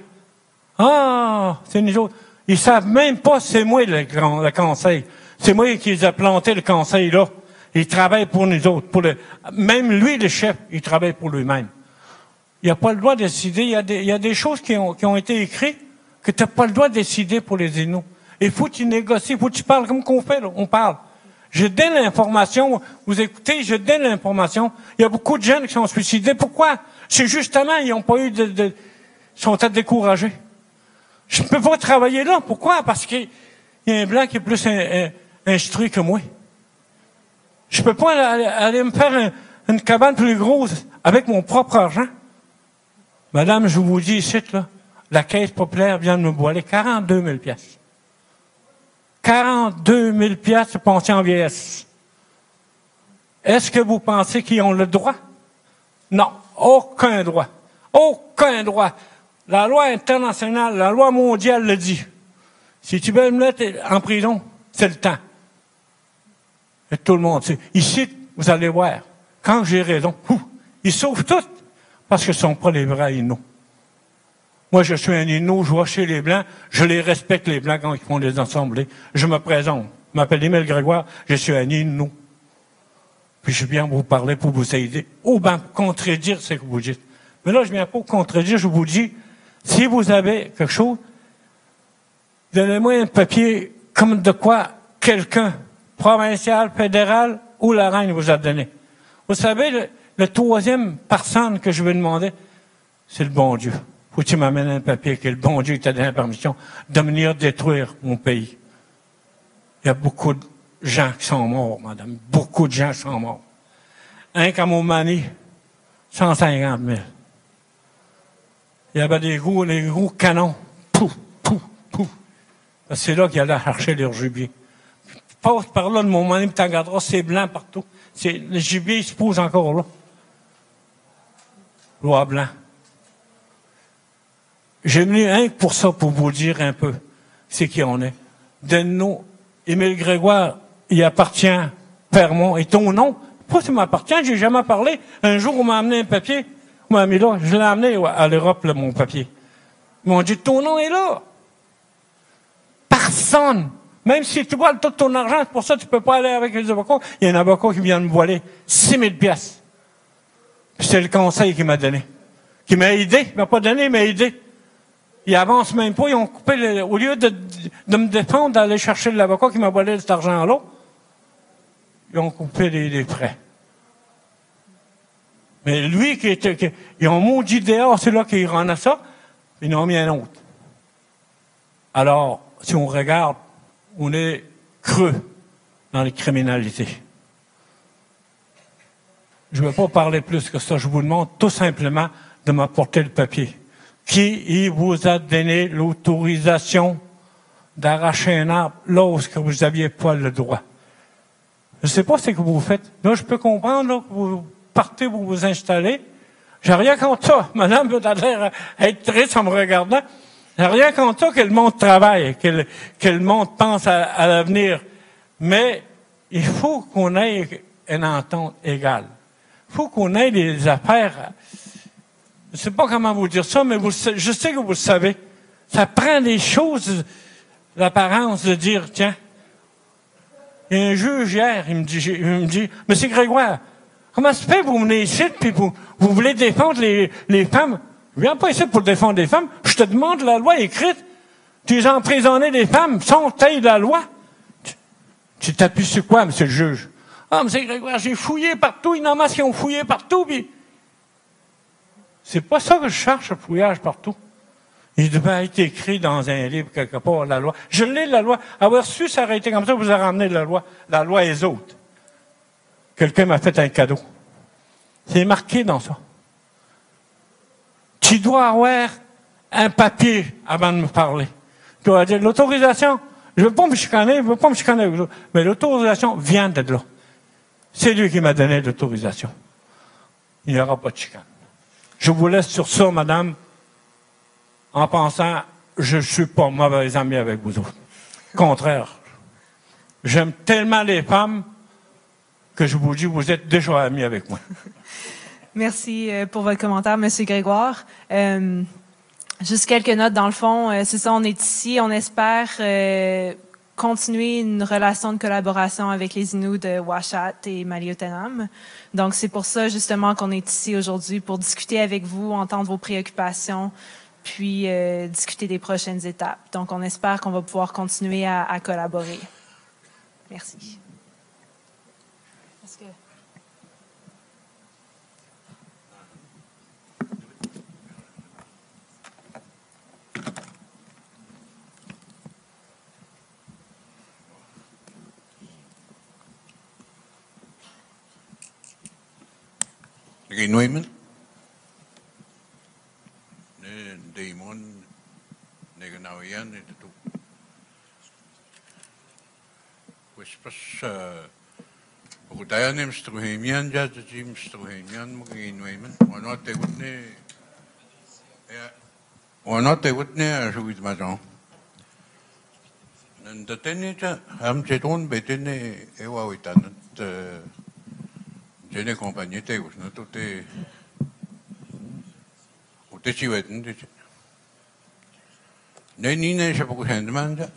Ah, c'est nous autres. Ils savent même pas c'est moi le conseil. C'est moi qui les ai planté le conseil là. Il travaille pour nous autres. Même lui, le chef, il travaille pour lui-même. Il n'a pas le droit de décider. Il y a des choses qui ont été écrites que tu n'as pas le droit de décider pour les Inuits. Il faut que tu négocies, il faut que tu parles comme qu'on fait, là. On parle. Je donne l'information. Vous écoutez, je donne l'information. Il y a beaucoup de jeunes qui sont suicidés. Pourquoi? C'est justement, ils n'ont pas eu ils sont à décourager. Je ne peux pas travailler là. Pourquoi? Parce qu'il y a un blanc qui est plus instruit que moi. Je ne peux pas aller me faire une cabane plus grosse avec mon propre argent. Madame, je vous dis ici, là, la Caisse populaire vient de me voiler 42 000 piastres. 42 000 piastres pension en vieillesse. Est-ce que vous pensez qu'ils ont le droit? Non, aucun droit. Aucun droit. La loi internationale, la loi mondiale le dit. Si tu veux me mettre en prison, c'est le temps. Et tout le monde sait. Ici, vous allez voir, quand j'ai raison, ils sauvent tout parce que ce ne sont pas les vrais Inuits. Moi, je suis un Inuit, je vais chez les Blancs, je les respecte, les Blancs, quand ils font des assemblées. Je me présente. Je m'appelle Émile Grégoire, je suis un Inuit. Puis je viens vous parler pour vous aider. Ou bien contredire ce que vous dites. Mais là, je viens pas vous contredire, je vous dis, si vous avez quelque chose, donnez-moi un papier comme de quoi quelqu'un, provincial, fédéral, ou la reine vous a donné. Vous savez, le troisième personne que je vais demander, c'est le bon Dieu. Faut que tu m'amènes un papier que le bon Dieu t'a donné la permission de venir détruire mon pays. Il y a beaucoup de gens qui sont morts, madame. Beaucoup de gens sont morts. Un comme au Mani, 150 000. Il y avait des gros canons. Pouf, pouf, pouf. C'est là qu'ils allaient chercher leur gibier. Passe par là de mon Mani, tu regarderas, c'est blanc partout. Le gibier, il se pose encore là. Loi blanc. J'ai venu rien que pour ça, pour vous dire un peu c'est qui on est. Donne-nous, Émile Grégoire, il appartient, Permont, et ton nom, pas ça m'appartient, j'ai jamais parlé. Un jour, on m'a amené un papier, on m'a mis là, je l'ai amené à l'Europe, là, mon papier. Ils m'ont dit, ton nom est là. Personne. Même si tu vois tout ton argent, c'est pour ça que tu peux pas aller avec les avocats. Il y a un avocat qui vient de me voiler 6 000 piastres. C'est le conseil qui m'a donné. Qui m'a aidé. Il m'a pas donné, il m'a aidé. Ils avancent même pas. Ils ont coupé, au lieu de me défendre, d'aller chercher l'avocat qui m'a volé cet argent-là, ils ont coupé les frais. Mais lui, ils ont maudit dehors, c'est là qu'ils rendent à ça, ils en ont mis un autre. Alors, si on regarde, on est creux dans les criminalités. Je ne vais pas parler plus que ça. Je vous demande tout simplement de m'apporter le papier. Qui vous a donné l'autorisation d'arracher un arbre là où vous n'aviez pas le droit? Je ne sais pas ce que vous faites. Là, je peux comprendre là, que vous partez pour vous installer. J'ai rien contre ça. Madame peut l'air être triste en me regardant. J'ai rien contre ça que le monde travaille, que le monde pense à l'avenir. Mais il faut qu'on ait une entente égale. Il faut qu'on ait des affaires. Je ne sais pas comment vous dire ça, mais je sais que vous le savez. Ça prend des choses, l'apparence de dire, tiens, il y a un juge hier, il me dit, Monsieur Grégoire, comment se fait que vous venez ici, puis vous voulez défendre les femmes? Je viens pas ici pour défendre les femmes. Je te demande la loi écrite. Tu les as emprisonné des femmes sans taille de la loi. Tu t'appuies sur quoi, monsieur le juge? Ah, monsieur Grégoire, j'ai fouillé partout, il y en a qui ont fouillé partout, puis c'est pas ça que je cherche, le fouillage partout. Il devait être écrit dans un livre quelque part, la loi. Je l'ai, la loi. Avoir su s'arrêter comme ça, vous a ramené la loi. La loi et les autres. Quelqu'un m'a fait un cadeau. C'est marqué dans ça. Tu dois avoir un papier avant de me parler. Tu dois dire l'autorisation. Je ne veux pas me chicaner, avec vous. Mais l'autorisation vient de là. C'est lui qui m'a donné l'autorisation. Il n'y aura pas de chicane. Je vous laisse sur ça, madame, en pensant, je ne suis pas mauvais ami avec vous autres. Contraire. J'aime tellement les femmes que je vous dis, vous êtes déjà amis avec moi. Merci pour votre commentaire, M. Grégoire. Juste quelques notes, dans le fond, c'est ça, on est ici, on espère continuer une relation de collaboration avec les Inuits de Uashat et Maliotenam. Donc, c'est pour ça, justement, qu'on est ici aujourd'hui, pour discuter avec vous, entendre vos préoccupations, puis discuter des prochaines étapes. Donc, on espère qu'on va pouvoir continuer à collaborer. Merci. Est-ce que... Inuimen, Daimon, Neganawian, itu. Wispas, pagkutayan ni Mr. Bohemian, jadi Mr. Bohemian, mga Inuimen, wano tegut ni, asubit macam. Nandaten ni ja, ham ceton beten ni ewa witan, Jene compagnie tegus, no tutte ci vedono, dice. Ne c'è poco gente mangia,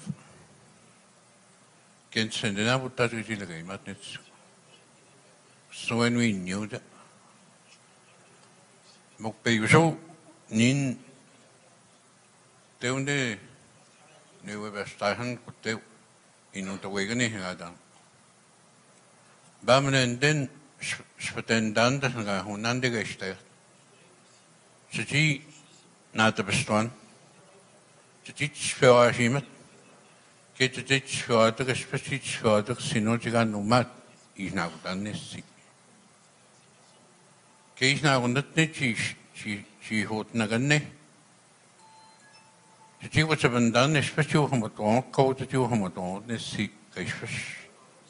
che se ne ha buttato così la game, sono in nuda. Ma per io nin te unde ne vuoi stare con te in un tuo egni hada. Bamnen den spetendant nga hunande gestert. Siji nata bestuan. Siji sfeajimet. Ke siji sfeader spesi sfeader sinojiga numat isnagudan nessi. Ke isnagundat ne chi hot naganne. Siji wasabandan spesi homoton ko siji homoton nessi kaisfes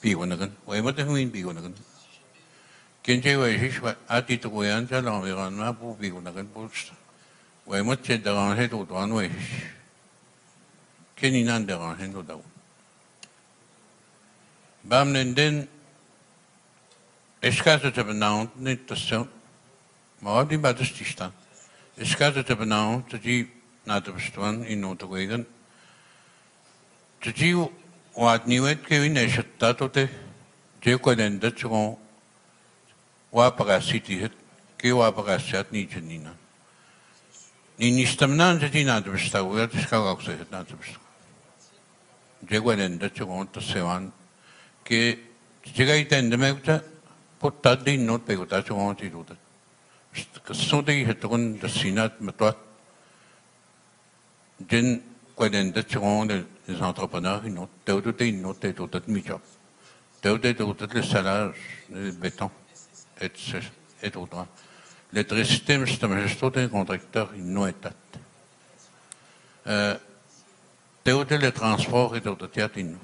bigonagan. Waimat huin bigonagan. Kenje wajish wa ati to goyan ja la veran ma bu bi gunagan post. Wa mot che daran he to dan wajish. Keni nan daran he do daw. Bam nenden eskaze te benaunt net te so. Maar die bat is staan. Eskaze te benaunt te die na te bestaan in no te wegen. Te die wat nieuwet kevin is het dat te je kon dat gewoon Wapagasiti het, ke wapagasat niet nina. Ni stamnan te na te bestaan, dat is ook zeggen na te bestaan. Je kon dat gewoon te sewan, ke je ga iten de mekta, pot dat die not pego dat gewoon te doen. Zo die het gewoon de sinat met wat. Jen kon dat gewoon de entrepreneur in not, dat die not te doen dat niet op. Dat le salaire béton. Et autres. L'électricité, c'est un contracteur inouïtat. Théoté le transport est au théâtre inou.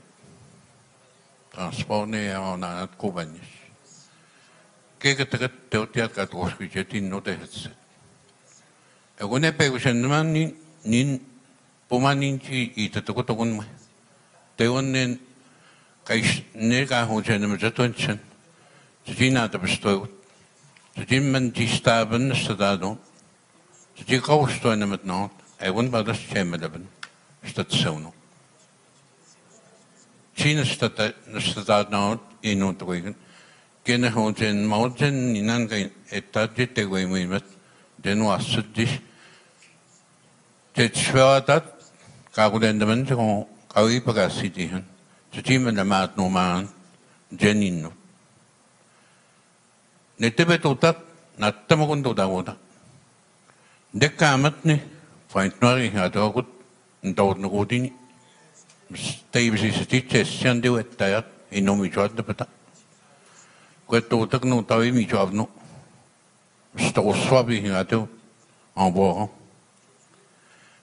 Transport n'est en un autre compagnie. Quelque chose théoté à 4 budget inou de headset. Et on est payé seulement ni pour maninchi et tout le monde. Théoté n'est qu'à hocher ne me jette Gina de bestoot. Ze men die staben stadado. Ze die kousstoinen met nood. Hij won bij de schemmelen. Stad zono. China stad nood in nood wegen. Kenne houten mouten in een etadje te wegen met. Den was het dus. Het schwer dat. Kagoeden de mensen gewoon. Kawi pagasi hen. Ze die men de maat no maan. Jenino. Nete totat nattamagun da woda. De kamat ni faintnari hadagut ndawd ngodini. Stevens is het iets sjan de wetayat inomi jod de pata. Kwet totak no tawi mi jobno. Sto swabi hadaw en boran.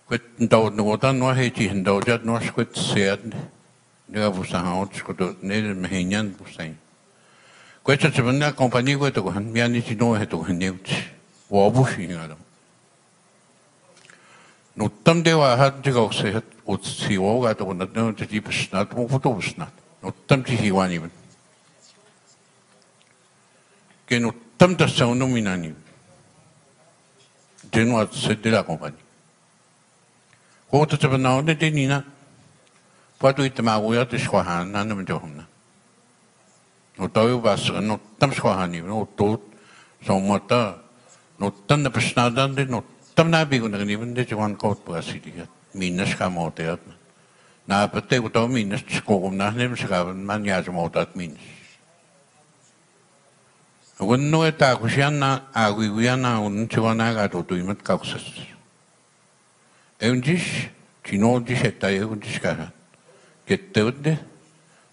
Kwet ndawd ngoda no heti ndawd no skwet sead. De avusa haut skot ne mehenyan busain. Questa è una compagnia che mi hanno detto no, è un wabushing. No, tam dewa had to go say it, would see all that on the no to deep snot, what was not. No, tam to he one even. Che no, tam to sound nominani. Then what said de la compagnie. Kota te banau de nina. Patu I te mauia te skwahan na me johumna. No tau was no tam skwahan no tot so mata no tan de besnadan de no tam na bi gunna ni de jwan kot pasidi minus ka motet. Na pate ko to minus ko na nem ska man ya motat minus. Wano eta ko siya na agwi na un chwana ga to imat kausas. Eunjis chino dis eta eunjis ka. Getteudde,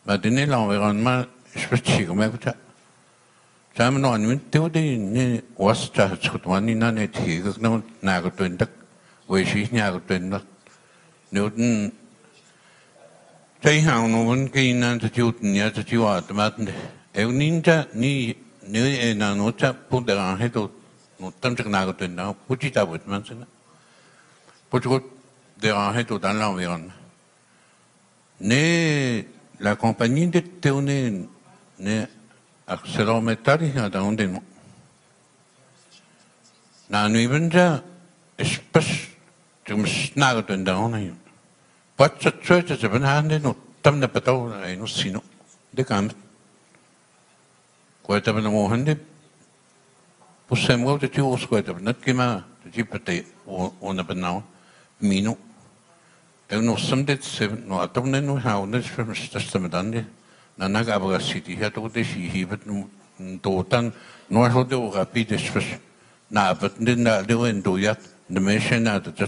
ma dine l'environnement spécifique, mais écoute, ça me non, mais teude ne was ta skutmani na ne tige no na go twendak, we shi nya go twendak. Newton tai hang no un ke na ta jut nya ta jiwa ta matne. E ninja ni ne na no ta pu de ran he to no tam chak na go twendak, pu chi ta but man sena. Pu go de ran he to dans l'environnement. Ne la compagnie de Théoné ne ArcelorMittal a donné non. Na nuibenja espèce de snaga de donné. Pas de chose de benhande no tam de pato et no sino de camp. Quoi tam no mohande. Possiamo de tu quoi tam not kema de jipate on a benau mino. No samdet se no atomne no haunes from stastamadande na nagabaga city ha to de shi hibet no dotan no ho de rapide spes na bet na de wendo yat de meshen na de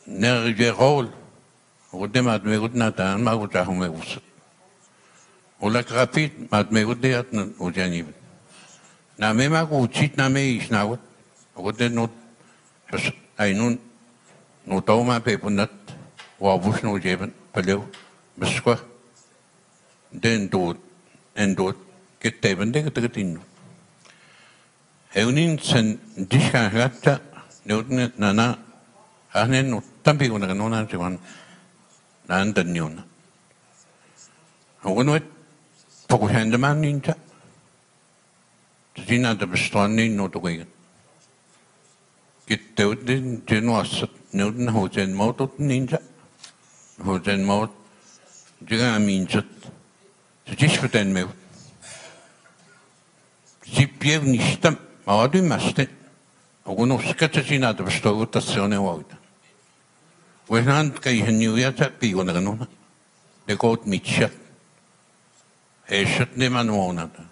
ne gerol o de mat me gut na tan ma gut ha me us o la rapide mat me gut de yat o jani na me ma gut chit na me is na o de no ai no toma pe punat Wabus no jeben, peleu, besqua. Den dood, en dood, get teben de getino. Heunin sen disha gata, neutne nana, ahnen no tampi una nona jivan, nan daniona. Hogan wet, poco handeman ninja. Tina de bestani no to wegen. Get teuden, genuasat, neuten hozen motot ninja. Hozen mot, jiga aminjat. Zis verten me. Zipjev nistam, maadu masten. Oguno sketchina de bestotazione wauda. Wenand kai heniuata pigona ganona. De goat mitchat. Eshat ne man monada.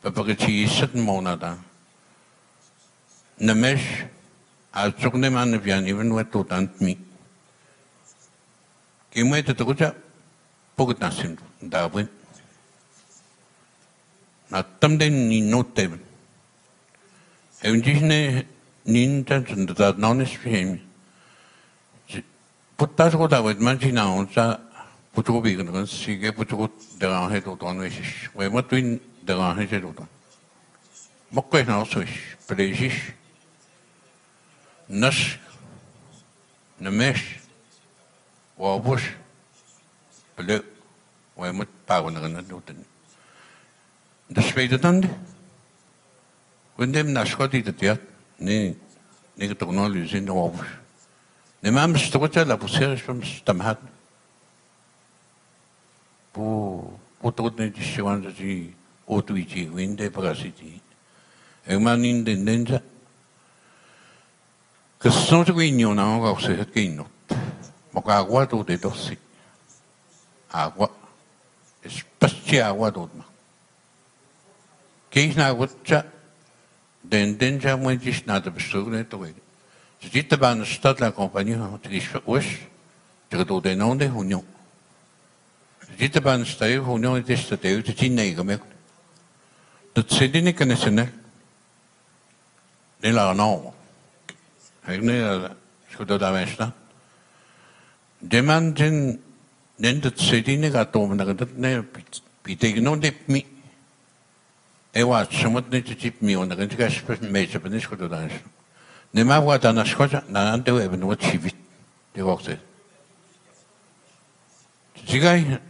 Papagachi sat monada. Namesh, azuk ne man vian even wetutant mi. Kimwe te tokucha pogut nasim dawin. Na tamden ni note. Eunjisne ninta da nonis fihemi. Putas ko dawit manchina onsa putu bi kan sige putu de he to ton wesish. We matwin de he se to. Mokke na soish, prejish. Nas namesh Wabus, peleu, we moet pauwen erin doen. De tweede dan, we nemen naar schot die het ja, nee toch nog eens in de wabus. Nee, maar mijn stootje, la poussière is van stamhat. Tot niet die schwan dat die autootje, winde parasiti. En maar in de ninja, que sont de vignon na ook ze het geen. Moka agua to de dosi. Agua. Especie agua to ma. Kees na wutja. Den ja moet na de bestuurder te weten. Ze zitten bij de stad la compagnie. Het is verwoest. Ze doen de non de union. Ze zitten bij de stad union. Het is dat uit het innemen. Dat zit in de kennissenel. De la non. Ik nee. Zo dat daar staan. Demanden nennt het sedine gatomen dat ne pitegno de mi ewa somot ne tip mi on dat gas meeste benis goed dat is ne maar wat dan als goed na ante we hebben wat civit de wacht 지가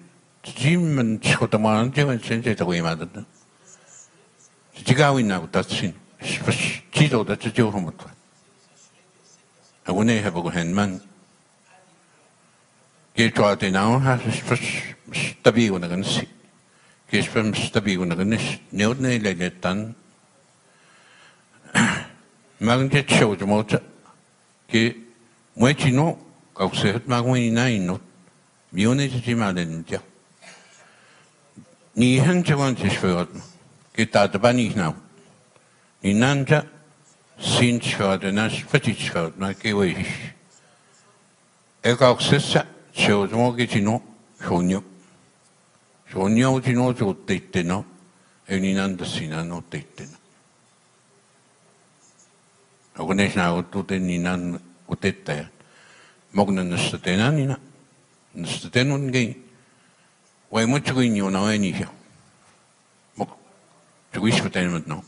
지면 초도만 지면 현재 되고 이마다 지가 있나고 다친 지도다 지도로 못 하고네 해보고 했만 Ke toa te nao ha stabi una gansi. Ke spam stabi una ganis neod ne le tan. Magnet show de mota. Ke moechino kau se het magwini na ino. Mione te malen ja. Ni han te want is voor ke ta de bani nou. Ni nanja sinds voor de nas petit voor maar ke wees. Ik ook sessa show de mo ke tino shonyo. Shonyo tino to tete no. En ni nanda sina no tete no. Ook nes nou tot en ni nan utete. Mogna nastatena ni na. Nastatenon gei. Wai mo tsugi ni ona wai ni hia. Mo tsugi spaten met no.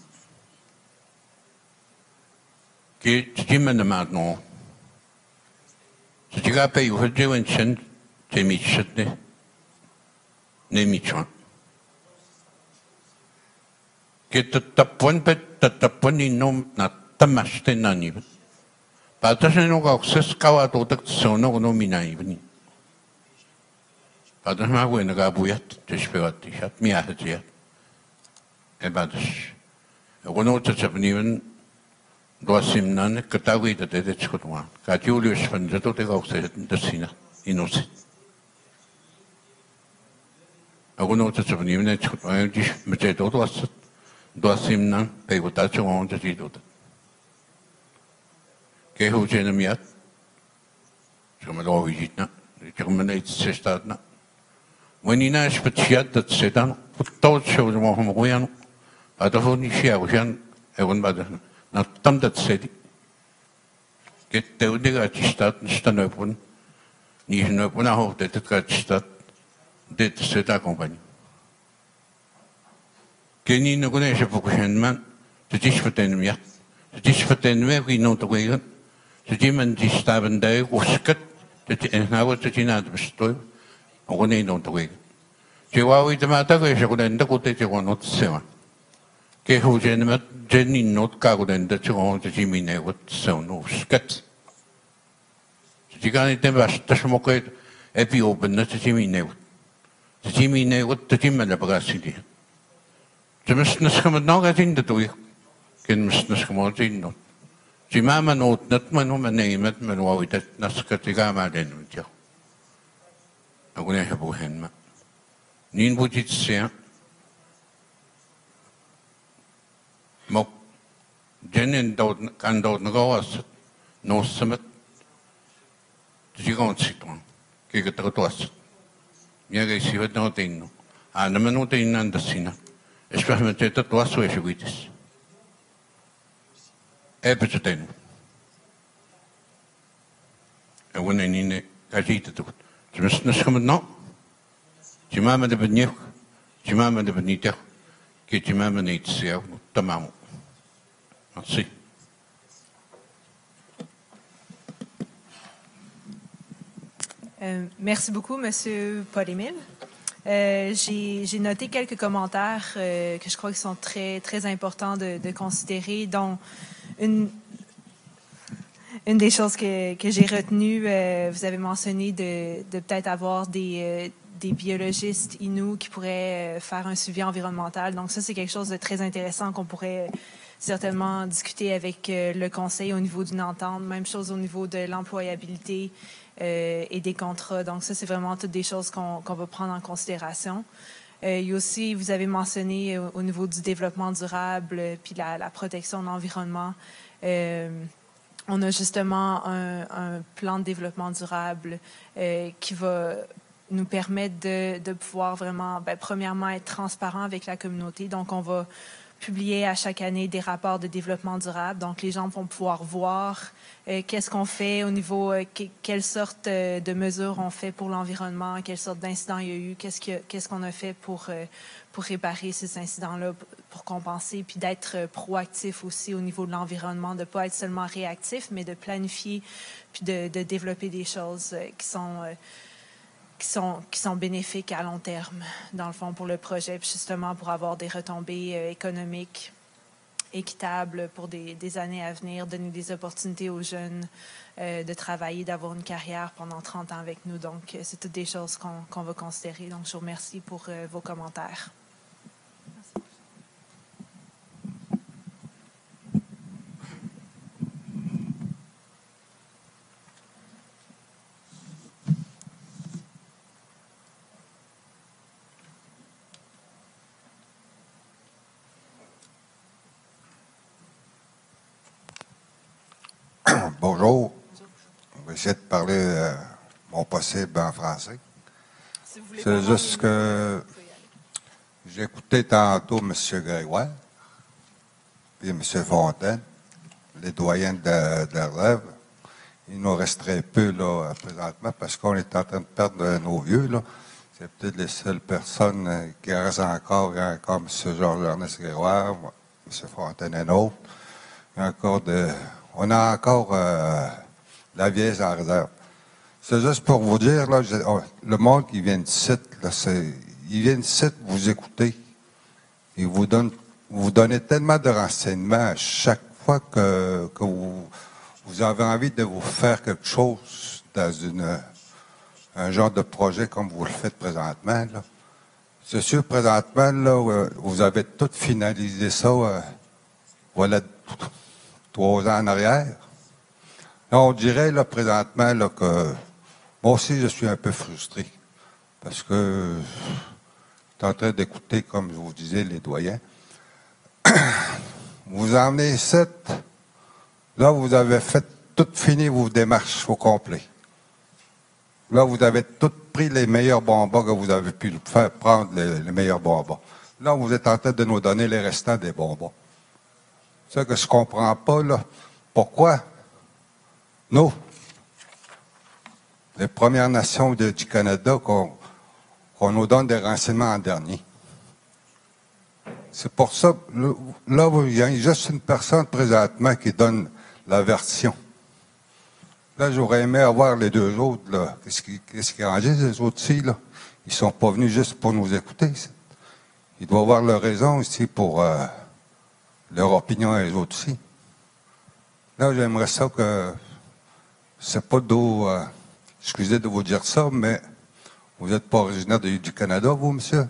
Ke tjimmen de maat no. Tjiga pe yu hudje wen chen te mi tshitne. Ne mi tshwan. Ke tatapon pet tatapon ni no na tamaste na ni. Patas no ga okses kawa to tak sono no mi na ni. Patas ma bueno ga buyat te spelat hat mi hat ja. E patas. Ook no te tsapniven doasim nan katawi dat het schotwa. Ka Julius van dat tot ook se dat sina inos. Ook no te tsapniven het schotwa dis met het was doasim nan pe gotat chon te dit. Ke hoe zijn miat? Zo maar over je na. Ik kom net ze staat na. Wanneer na speciaal dat ze dan tot zo de mogen gooien. Maar dat wordt niet zo. We gaan even bij de na tam dat ze die. Ke te de gaat staat staan open. Niet een open hoofd dat het gaat staat. Dit ze daar compagnie. Ke niet nog een eens focussen man. Het is vertellen miat. Het is vertellen wij wie nog te gooien. Ze die die staven daar oskut dat en nou wat je na het bestooi ook niet doen te wegen. Je wou iets maar dat je gewoon dat goed je gewoon niet zeggen. Kijk hoe je met Jenny not kagoen dat je gewoon dat je mij wat zo oskut. Je kan niet dan was dat je moet heb je open dat je mij neemt. Dat je mij neemt dat je mij de bagasie die. Ze moesten het nog eens in de toe. Kunnen moesten het gewoon zien. Si mama noot net man hoe men neemt men wou dat naskatiga maar den met jou. Ook niet hebben hen maar. Niet moet je zeggen. Maar jenen dood kan dood nog als het nooit met. Dus je gaat zitten. Kijk het eruit was. Je gaat zien wat nou tegen. Ah, dan men nooit in aan de zin. Ik zeg met het was zo is het is. Hebben ze het en wanneer niet gaat je het doen. Ze moeten niet gaan met nou. Je maakt me de benieuwd. Je maakt me de benieuwd. Kijk je maakt me niet zelf. Tamam. Merci. Merci beaucoup, Monsieur Paul-Émile. J'ai noté quelques commentaires que je crois qui sont très, très importants de considérer, dont une des choses que j'ai retenues, vous avez mentionné de peut-être avoir des biologistes Inuits qui pourraient faire un suivi environnemental. Donc ça, c'est quelque chose de très intéressant qu'on pourrait certainement discuter avec le conseil au niveau d'une entente. Même chose au niveau de l'employabilité et des contrats. Donc ça, c'est vraiment toutes des choses qu'on va prendre en considération. Il y a aussi, vous avez mentionné au niveau du développement durable puis la protection de l'environnement. On a justement un plan de développement durable qui va nous permettre de pouvoir vraiment, premièrement, être transparent avec la communauté. Donc, on va publier à chaque année des rapports de développement durable. Donc, les gens vont pouvoir voir qu'est-ce qu'on fait au niveau, quelle sorte de mesures on fait pour l'environnement, quelle sorte d'incidents il y a eu, qu'est-ce qu'on a fait pour réparer ces incidents-là, pour compenser, puis d'être proactif aussi au niveau de l'environnement, de ne pas être seulement réactif, mais de planifier, puis de développer des choses qui sont bénéfiques à long terme, dans le fond, pour le projet, puis justement pour avoir des retombées économiques équitable pour des années à venir, donner des opportunités aux jeunes de travailler, d'avoir une carrière pendant 30 ans avec nous. Donc, c'est toutes des choses qu'on va considérer. Donc, je vous remercie pour vos commentaires. Bonjour. On va essayer de parler mon possible en français. Si vous voulez C'est juste que j'ai écouté tantôt M. Grégoire et M. Fontaine, les doyens de la relève. Il nous resterait peu là, présentement parce qu'on est en train de perdre nos vieux. Là. C'est peut-être les seules personnes qui restent encore. Il y a encore M. Georges-Ernest Grégoire, M. Fontaine et d'autres. Il y a encore on a encore la vieille en réserve. C'est juste pour vous dire, là, le monde qui vient de site, là, il vient de site vous écouter. Il vous donnez tellement de renseignements à chaque fois que vous avez envie de vous faire quelque chose dans un genre de projet comme vous le faites présentement. Là. C'est sûr, présentement, là, vous avez tout finalisé ça, voilà, 3 ans en arrière. Là, on dirait, là, présentement, là, que moi aussi, je suis un peu frustré. Parce que je suis en train d'écouter, comme je vous disais, les doyens. Vous emmenez 7. Là, vous avez fait tout fini vos démarches au complet. Là, vous avez tout pris les meilleurs bonbons que vous avez pu faire prendre les meilleurs bonbons. Là, vous êtes en train de nous donner les restants des bonbons. C'est ça que je ne comprends pas, là. Pourquoi nous, les Premières Nations du Canada, qu'on nous donne des renseignements en dernier? C'est pour ça, là, il y a juste une personne présentement qui donne la version. Là, j'aurais aimé avoir les deux autres, là. Qu'est-ce qui arrange les autres-ci, là? Ils sont pas venus juste pour nous écouter. Ils doivent avoir leur raison ici pour leur opinion et les autres aussi. Là, j'aimerais ça que c'est pas d'où, excusez de vous dire ça, mais vous n'êtes pas originaire du Canada, vous, monsieur?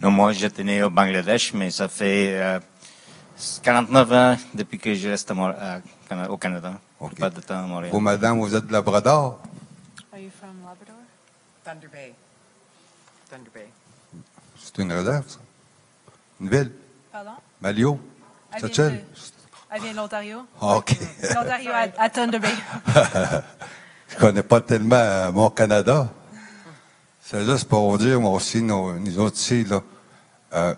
Non, moi, j'étais né au Bangladesh, mais ça fait 49 ans depuis que je reste au Canada. Okay. Pas de temps à Montréal. Vous, madame, vous êtes de Labrador? Are you from Labrador? Thunder Bay. Thunder Bay. C'est une réserve, ça? Une ville? Pardon? Malio? Elle vient de l'Ontario. OK. L'Ontario à Thunder Bay. Je connais pas tellement mon Canada. C'est juste pour vous dire, moi aussi, nous autres ici, là,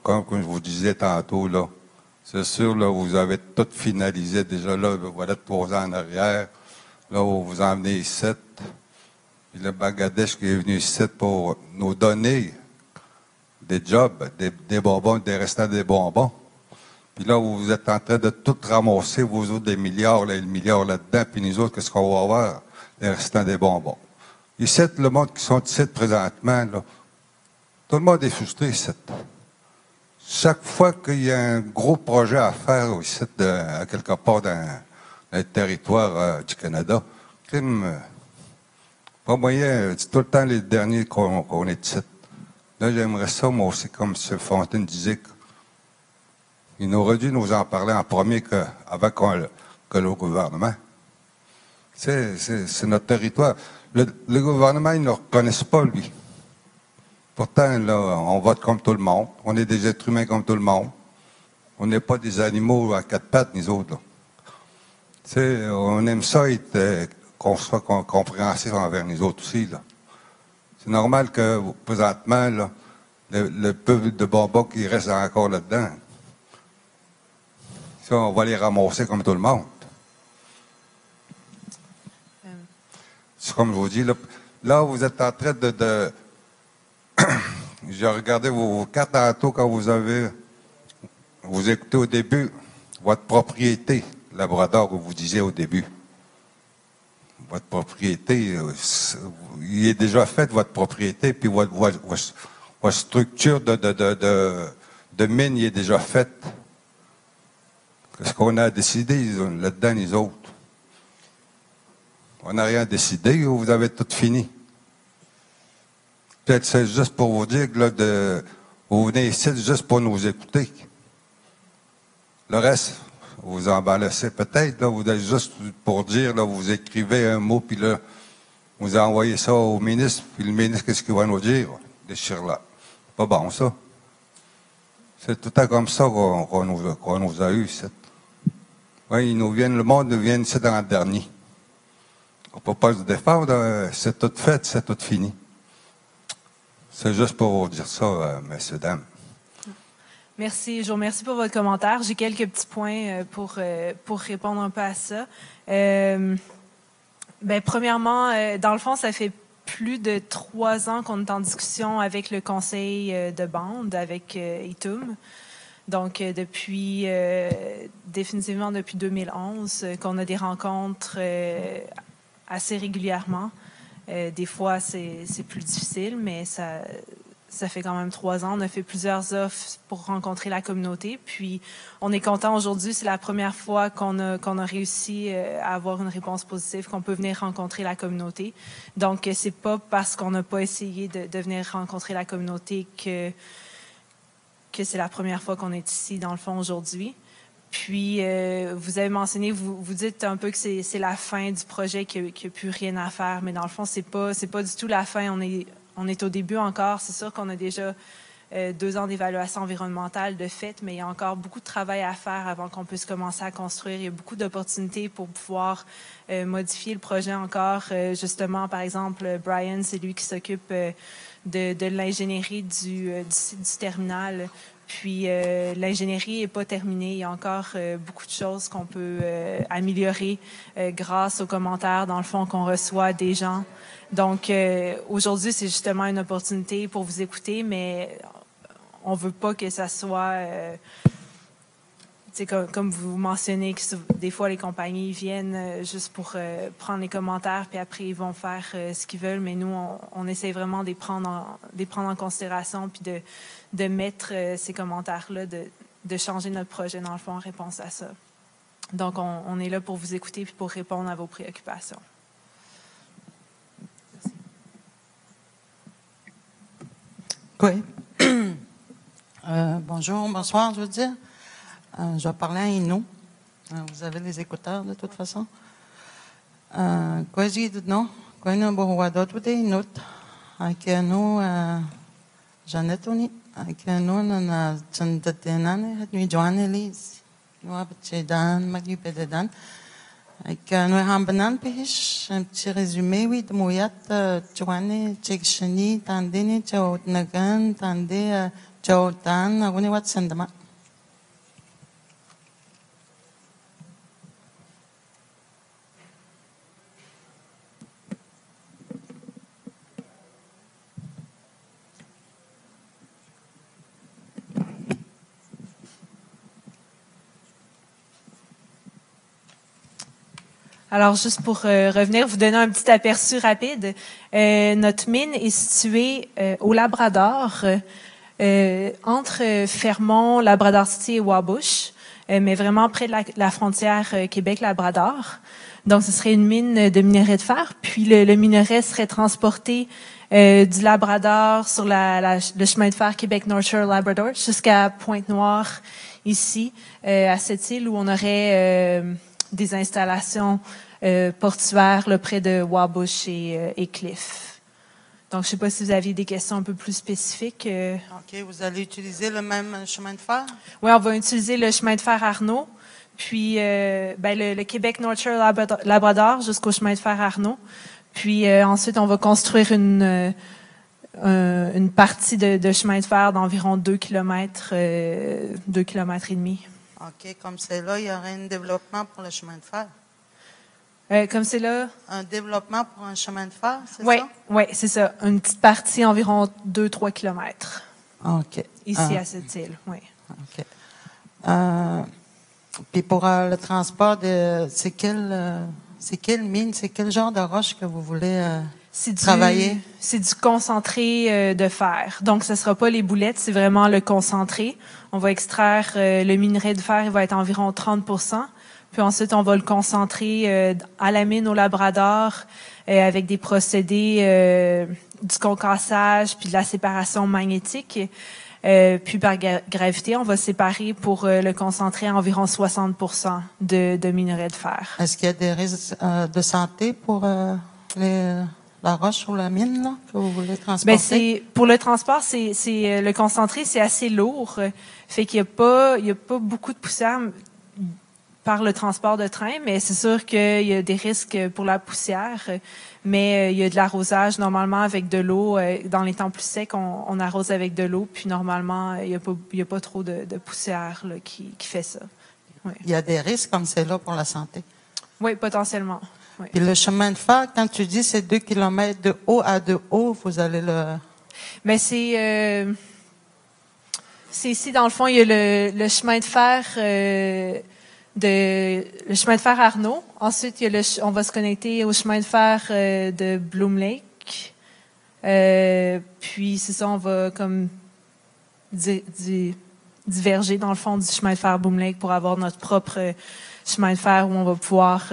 comme je vous disais tantôt, là, c'est sûr, là, vous avez tout finalisé déjà, là, voilà 3 ans en arrière, là, où vous emmenez ici, puis le Bangladesh qui est venu ici pour nous donner des jobs, des bonbons, des restants des bonbons. Puis là, vous êtes en train de tout ramasser, vous autres, des milliards, là, et le milliard là-dedans, puis nous autres, qu'est-ce qu'on va avoir? Les restants des bonbons. Ici, le monde qui sont ici présentement, là, tout le monde est frustré ici. Chaque fois qu'il y a un gros projet à faire ici, à quelque part dans le territoire du Canada, pas moyen, c'est tout le temps les derniers qu'on est ici. Là, j'aimerais ça, moi aussi, comme M. Fontaine disait, il aurait dû nous en parler en premier avant que le gouvernement. C'est notre territoire. Le gouvernement, ils ne le reconnaissent pas, lui. Pourtant, là, on vote comme tout le monde. On est des êtres humains comme tout le monde. On n'est pas des animaux à 4 pattes, nous autres. Là. On aime ça, qu'on soit compréhensif envers nous autres aussi. Là. C'est normal que, présentement, là, le peu de bonbons qui reste encore là-dedans, ça, on va les ramasser comme tout le monde. C'est comme je vous dis, là vous êtes en train de j'ai regardé vos cartes tantôt quand vous écoutez au début votre propriété, Labrador, que vous disiez au début. Votre propriété, il est déjà fait, votre propriété, puis votre structure de mine est déjà faite. Qu'est-ce qu'on a décidé là-dedans, les autres? On n'a rien décidé ou vous avez tout fini? Peut-être c'est juste pour vous dire que là, vous venez ici juste pour nous écouter. Le reste, vous en balancez peut-être, là, vous êtes juste pour dire, là, vous écrivez un mot, puis là, vous envoyez ça au ministre, puis le ministre, qu'est-ce qu'il va nous dire? Déchire-là. Pas bon, ça. C'est tout à comme ça qu'on nous a eu, ici. Oui, le monde nous vient ici dans le dernier. On ne peut pas se défendre, c'est tout fait, c'est tout fini. C'est juste pour vous dire ça, messieurs, dames. Merci. Je vous remercie pour votre commentaire. J'ai quelques petits points pour répondre un peu à ça. Premièrement, dans le fond, ça fait plus de 3 ans qu'on est en discussion avec le conseil de bande, avec ITUM. Donc, définitivement depuis 2011, qu'on a des rencontres assez régulièrement. Des fois, c'est plus difficile, mais ça fait quand même 3 ans. On a fait plusieurs offres pour rencontrer la communauté. Puis, on est content aujourd'hui. C'est la première fois qu'on a réussi à avoir une réponse positive, qu'on peut venir rencontrer la communauté. Donc, c'est pas parce qu'on n'a pas essayé de venir rencontrer la communauté que c'est la première fois qu'on est ici, dans le fond, aujourd'hui. Puis, vous avez mentionné, vous dites un peu que c'est la fin du projet, qu'il n'y a plus rien à faire. Mais dans le fond, c'est pas du tout la fin. On est au début encore. C'est sûr qu'on a déjà 2 ans d'évaluation environnementale de fait, mais il y a encore beaucoup de travail à faire avant qu'on puisse commencer à construire. Il y a beaucoup d'opportunités pour pouvoir modifier le projet encore. Justement, par exemple, Brian, c'est lui qui s'occupe de l'ingénierie du site du terminal. Puis, l'ingénierie n'est pas terminée. Il y a encore beaucoup de choses qu'on peut améliorer grâce aux commentaires, dans le fond, qu'on reçoit des gens. Donc, aujourd'hui, c'est justement une opportunité pour vous écouter, mais on veut pas que ça soit... comme vous mentionnez, que des fois, les compagnies viennent juste pour prendre les commentaires, puis après, ils vont faire ce qu'ils veulent. Mais nous, on essaie vraiment de les prendre en considération, puis de mettre ces commentaires-là, de changer notre projet, dans le fond, en réponse à ça. Donc, on est là pour vous écouter, puis pour répondre à vos préoccupations. Oui. Bonjour, bonsoir, je veux dire. Je vais parler à Inou. Vous avez les écouteurs, de toute façon. Quoi j'ai dit non? Quoi n'a pas droit d'autre que Inou? Avec nous, Jeannette Oni. Avec nous, on a Tchandatenan, nous Joanne Elise. Nous avons Dan, Magui Pededan. Avec nous, Hambanan Pihish, un petit résumé, oui, de Mouyat, Joanne, Tchekchani, Tandini, Tchaotnagan, Tandé, Tchaotan, Aguniwat Sandama. Alors, juste pour revenir, vous donner un petit aperçu rapide. Notre mine est située au Labrador, entre Fermont, Labrador City et Wabush, mais vraiment près de la frontière Québec-Labrador. Donc, ce serait une mine de minerai de fer. Puis, le minerai serait transporté du Labrador sur le chemin de fer Québec-North Shore-Labrador jusqu'à Pointe-Noire, ici, à cette île où on aurait... des installations portuaires là, près de Wabush et Cliff. Donc, je ne sais pas si vous aviez des questions un peu plus spécifiques. OK, vous allez utiliser le même chemin de fer? Oui, on va utiliser le chemin de fer Arnaud, puis le Québec North Shore Labrador jusqu'au chemin de fer Arnaud. Puis ensuite, on va construire une partie de chemin de fer d'environ 2 km, 2 km et demi. OK, comme c'est là, il y aurait un développement pour le chemin de fer. Comme c'est là? Un développement pour un chemin de fer, c'est ça? Oui, c'est ça. Une petite partie, environ 2-3 km. OK. Ici, à cette île, oui. OK. Puis pour le transport, c'est quelle mine, c'est quel genre de roche que vous voulez... travailler? C'est du concentré de fer. Donc, ce sera pas les boulettes, c'est vraiment le concentré. On va extraire le minerai de fer, il va être environ 30%. Puis ensuite, on va le concentrer à la mine au Labrador avec des procédés du concassage puis de la séparation magnétique. Puis par gravité, on va séparer pour le concentrer à environ 60% de minerai de fer. Est-ce qu'il y a des risques de santé pour la roche ou la mine là, que vous voulez transporter? Pour le transport, le concentré, c'est assez lourd. Fait qu'il y a pas beaucoup de poussière par le transport de train, mais c'est sûr qu'il y a des risques pour la poussière. Mais il y a de l'arrosage normalement avec de l'eau. Dans les temps plus secs, on arrose avec de l'eau, puis normalement, il y a pas trop de poussière là, qui fait ça. Ouais. Il y a des risques comme c'est là pour la santé? Oui, potentiellement. Oui. Puis le chemin de fer, quand tu dis c'est 2 kilomètres de haut à de haut, vous allez le... Mais c'est ici, dans le fond, il y a le chemin de fer... le chemin de fer Arnaud. Ensuite, on va se connecter au chemin de fer de Bloom Lake. Puis, c'est ça, on va comme diverger dans le fond du chemin de fer Bloom Lake pour avoir notre propre chemin de fer où on va pouvoir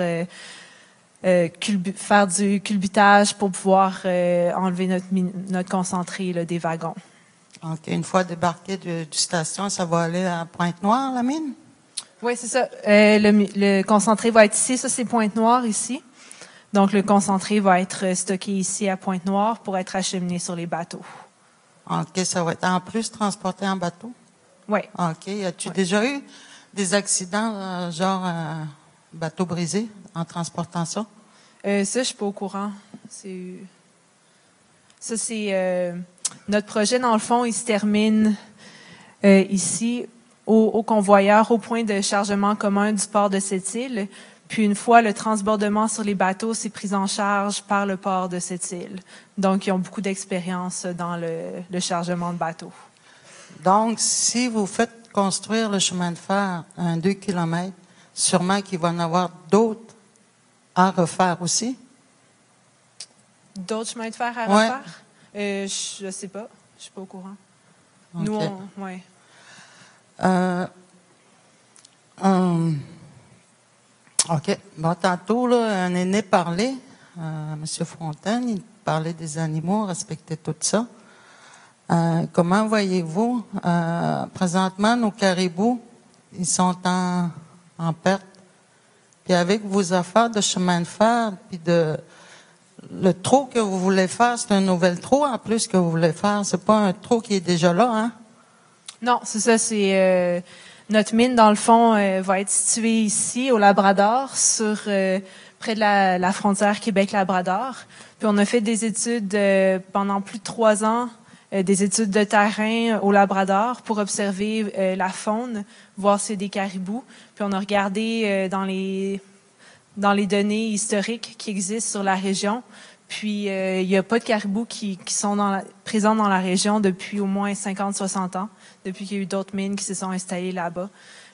faire du culbutage pour pouvoir enlever notre concentré là, des wagons. OK. Une fois débarqué du station, ça va aller à Pointe-Noire, la mine? Oui, c'est ça. Le concentré va être ici. Ça, c'est Pointe-Noire, ici. Donc, le concentré va être stocké ici à Pointe-Noire pour être acheminé sur les bateaux. OK. Ça va être en plus transporté en bateau? Oui. OK. As-tu déjà eu des accidents, genre bateau brisé, en transportant ça? Ça, je suis pas au courant. Ça, c'est... notre projet, dans le fond, il se termine ici, au convoyeur, au point de chargement commun du port de Sept-Îles. Puis une fois le transbordement sur les bateaux, c'est pris en charge par le port de Sept-Îles. Donc, ils ont beaucoup d'expérience dans le chargement de bateaux. Donc, si vous faites construire le chemin de fer à 2 kilomètres, sûrement qu'il va y en avoir d'autres à refaire aussi? D'autres chemins de fer à Ouais. refaire? Je sais pas. Je suis pas au courant. OK. Nous, ouais. OK. Bon, tantôt, là, un aîné parlait, M. Fontaine, il parlait des animaux, respectait tout ça. Comment voyez-vous, présentement, nos caribous, ils sont en perte. Puis avec vos affaires de chemin de fer, puis le trou que vous voulez faire, c'est un nouvel trou en plus que vous voulez faire. C'est pas un trou qui est déjà là, hein? Non, c'est ça. C'est notre mine, dans le fond, va être située ici, au Labrador, près de la frontière Québec-Labrador. Puis on a fait des études pendant plus de 3 ans, des études de terrain au Labrador pour observer la faune, voir s'il y a des caribous. Puis on a regardé dans les données historiques qui existent sur la région. Puis, il n'y a pas de caribous qui sont présents dans la région depuis au moins 50-60 ans, depuis qu'il y a eu d'autres mines qui se sont installées là-bas.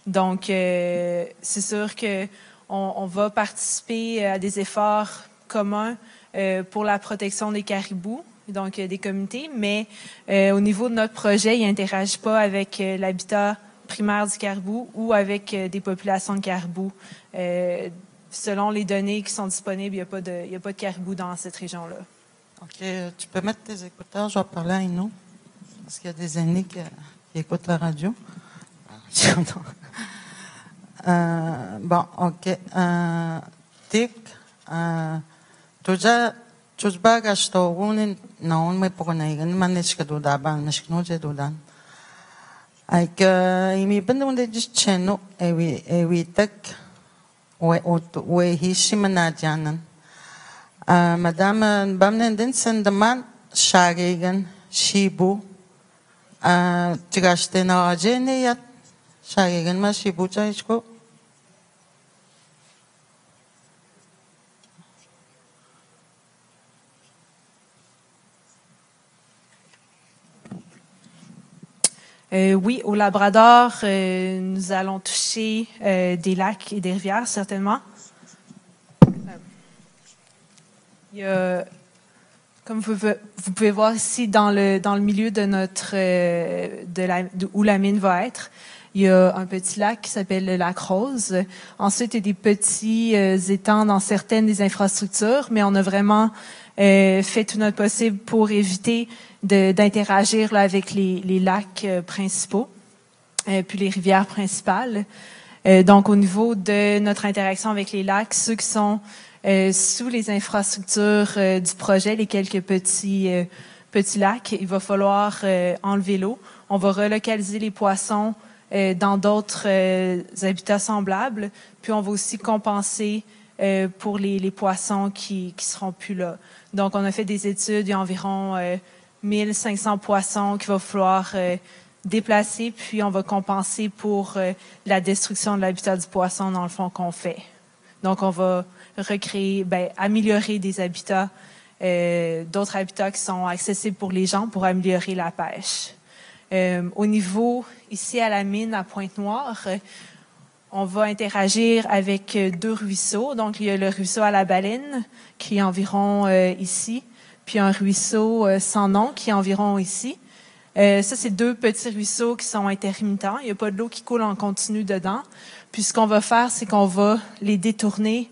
Donc, c'est sûr que on va participer à des efforts communs pour la protection des caribous, donc des communautés, mais au niveau de notre projet, il n'interagit pas avec l'habitat primaire du caribou ou avec des populations de caribous. Selon les données qui sont disponibles, il n'y a pas de caribou dans cette région-là. OK. Tu peux mettre tes écouteurs, je vais parler à Inou. Parce qu'il y a des aînés qui écoutent la radio. Bon, OK. Tik, Tujba gashtogunin naon may pukunaigan manishka dudaban nashkno je dudan. Ay ka imibanda de cheno ewi tak وهيشمناجانا مدام بامنندن سندمان شاغيغن شيبو تغاشتنا اجينيات شاغيغن ما شيبو جايشكو Oui, au Labrador, nous allons toucher des lacs et des rivières, certainement. Il y a Comme vous pouvez voir ici dans le milieu de où la mine va être, il y a un petit lac qui s'appelle le lac Rose. Ensuite, il y a des petits étangs dans certaines des infrastructures, mais on a vraiment fait tout notre possible pour éviter d'interagir avec les lacs principaux, puis les rivières principales. Donc, au niveau de notre interaction avec les lacs, ceux qui sont sous les infrastructures du projet, les quelques petits lacs, il va falloir enlever l'eau. On va relocaliser les poissons dans d'autres habitats semblables, puis on va aussi compenser pour les poissons qui seront plus là. Donc, on a fait des études, il y a environ 1500 poissons qu'il va falloir déplacer, puis on va compenser pour la destruction de l'habitat du poisson, dans le fond, qu'on fait. Donc, on va recréer, améliorer des habitats, d'autres habitats qui sont accessibles pour les gens pour améliorer la pêche. Au niveau, ici à la mine à Pointe-Noire, on va interagir avec 2 ruisseaux. Donc, il y a le ruisseau à la baleine, qui est environ ici, puis un ruisseau sans nom, qui est environ ici. Ça, c'est 2 petits ruisseaux qui sont intermittents. Il n'y a pas de l'eau qui coule en continu dedans. Puis, ce qu'on va faire, c'est qu'on va les détourner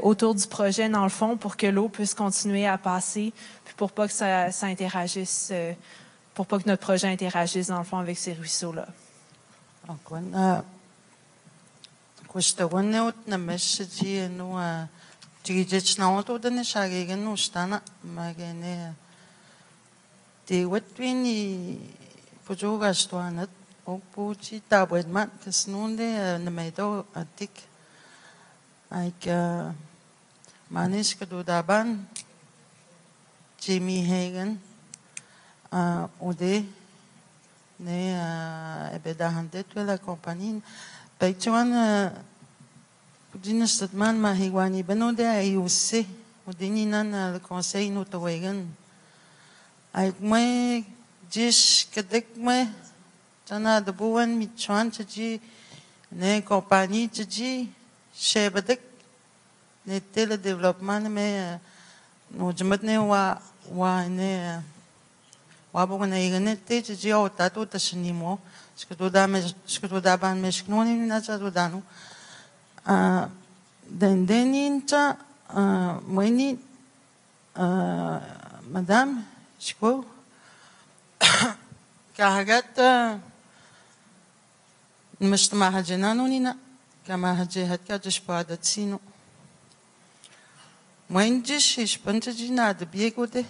autour du projet, dans le fond, pour que l'eau puisse continuer à passer, puis pour pas que ça interagisse, pour pas que notre projet interagisse, dans le fond, avec ces ruisseaux-là. Manis Kadudaban, Jimmy Hagan, Ode, ne Ebedahandet, la compagnie. Paichuan, Pudina Statman, Mahiwani, Benode, Ayuse, Udininan, le conseil Notawagan. Aik me, Jish, Kadek me, Tana de Buan, Michuan, Chaji, ne compagnie, Chaji, Shebadek. Nete le développement mais no jmatne wa ne wa bo na ignete ji o tato tasnimo skdo da ban meshknoni na tsado danu dendeninta moini madame shko kahagat mshtma hajananunina kama hajihat ka jshpadat sino Mwenjish is puntajina de biegode,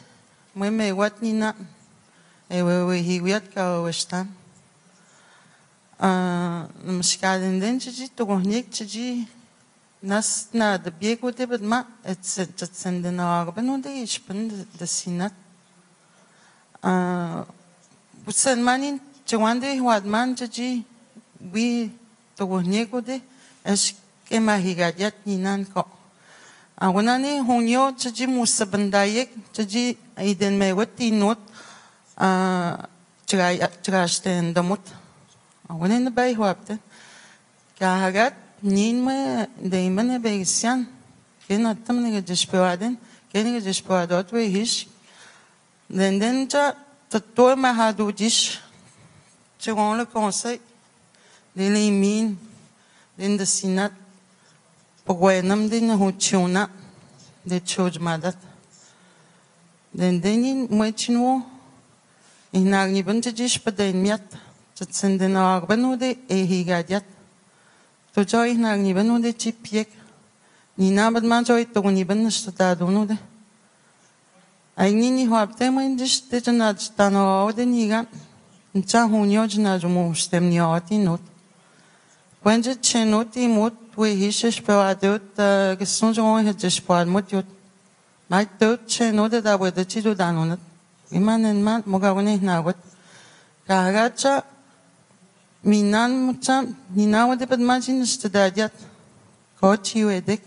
Mweme wat nina, ewe hiwiat ka westan. Mskaden denji to gohnik ji nas na de biegode but ma et senden arbenode is pund de sinat. Busen manin chwande wadman ji we to gohnikode es kemahigadiat ninan ko. Agunani hunyo chaji musabandayek chaji aiden mewati not chagasten damut. Agunin bay huapte. Kahagat nin me deimane begsian. Kena tamne gespiraden. Kena gespiradot we hish. Den cha tato mahadu dish. Selon le conseil de l'émine de sinat. Pogwenam din huchuna de chojmadat. Denin mwechinwo inagni buntijish paden miat tsenden arbanude ehigadiat. To joy inagni banude chipiek. Nina badman joy to ni banstadadunude. Ainini huapte mwendish de janad stano de niga. Ncha hunyo jnajumu stemniati not. Wenje chenoti mut we hishish pewadut gesonjon hedjespad mutjut. Mai tot chenode da we de chidu danonat. Imanen man mogawne nawat. Kagacha minan mucham ninawa de padmajin stadadiat. Kochi wedek.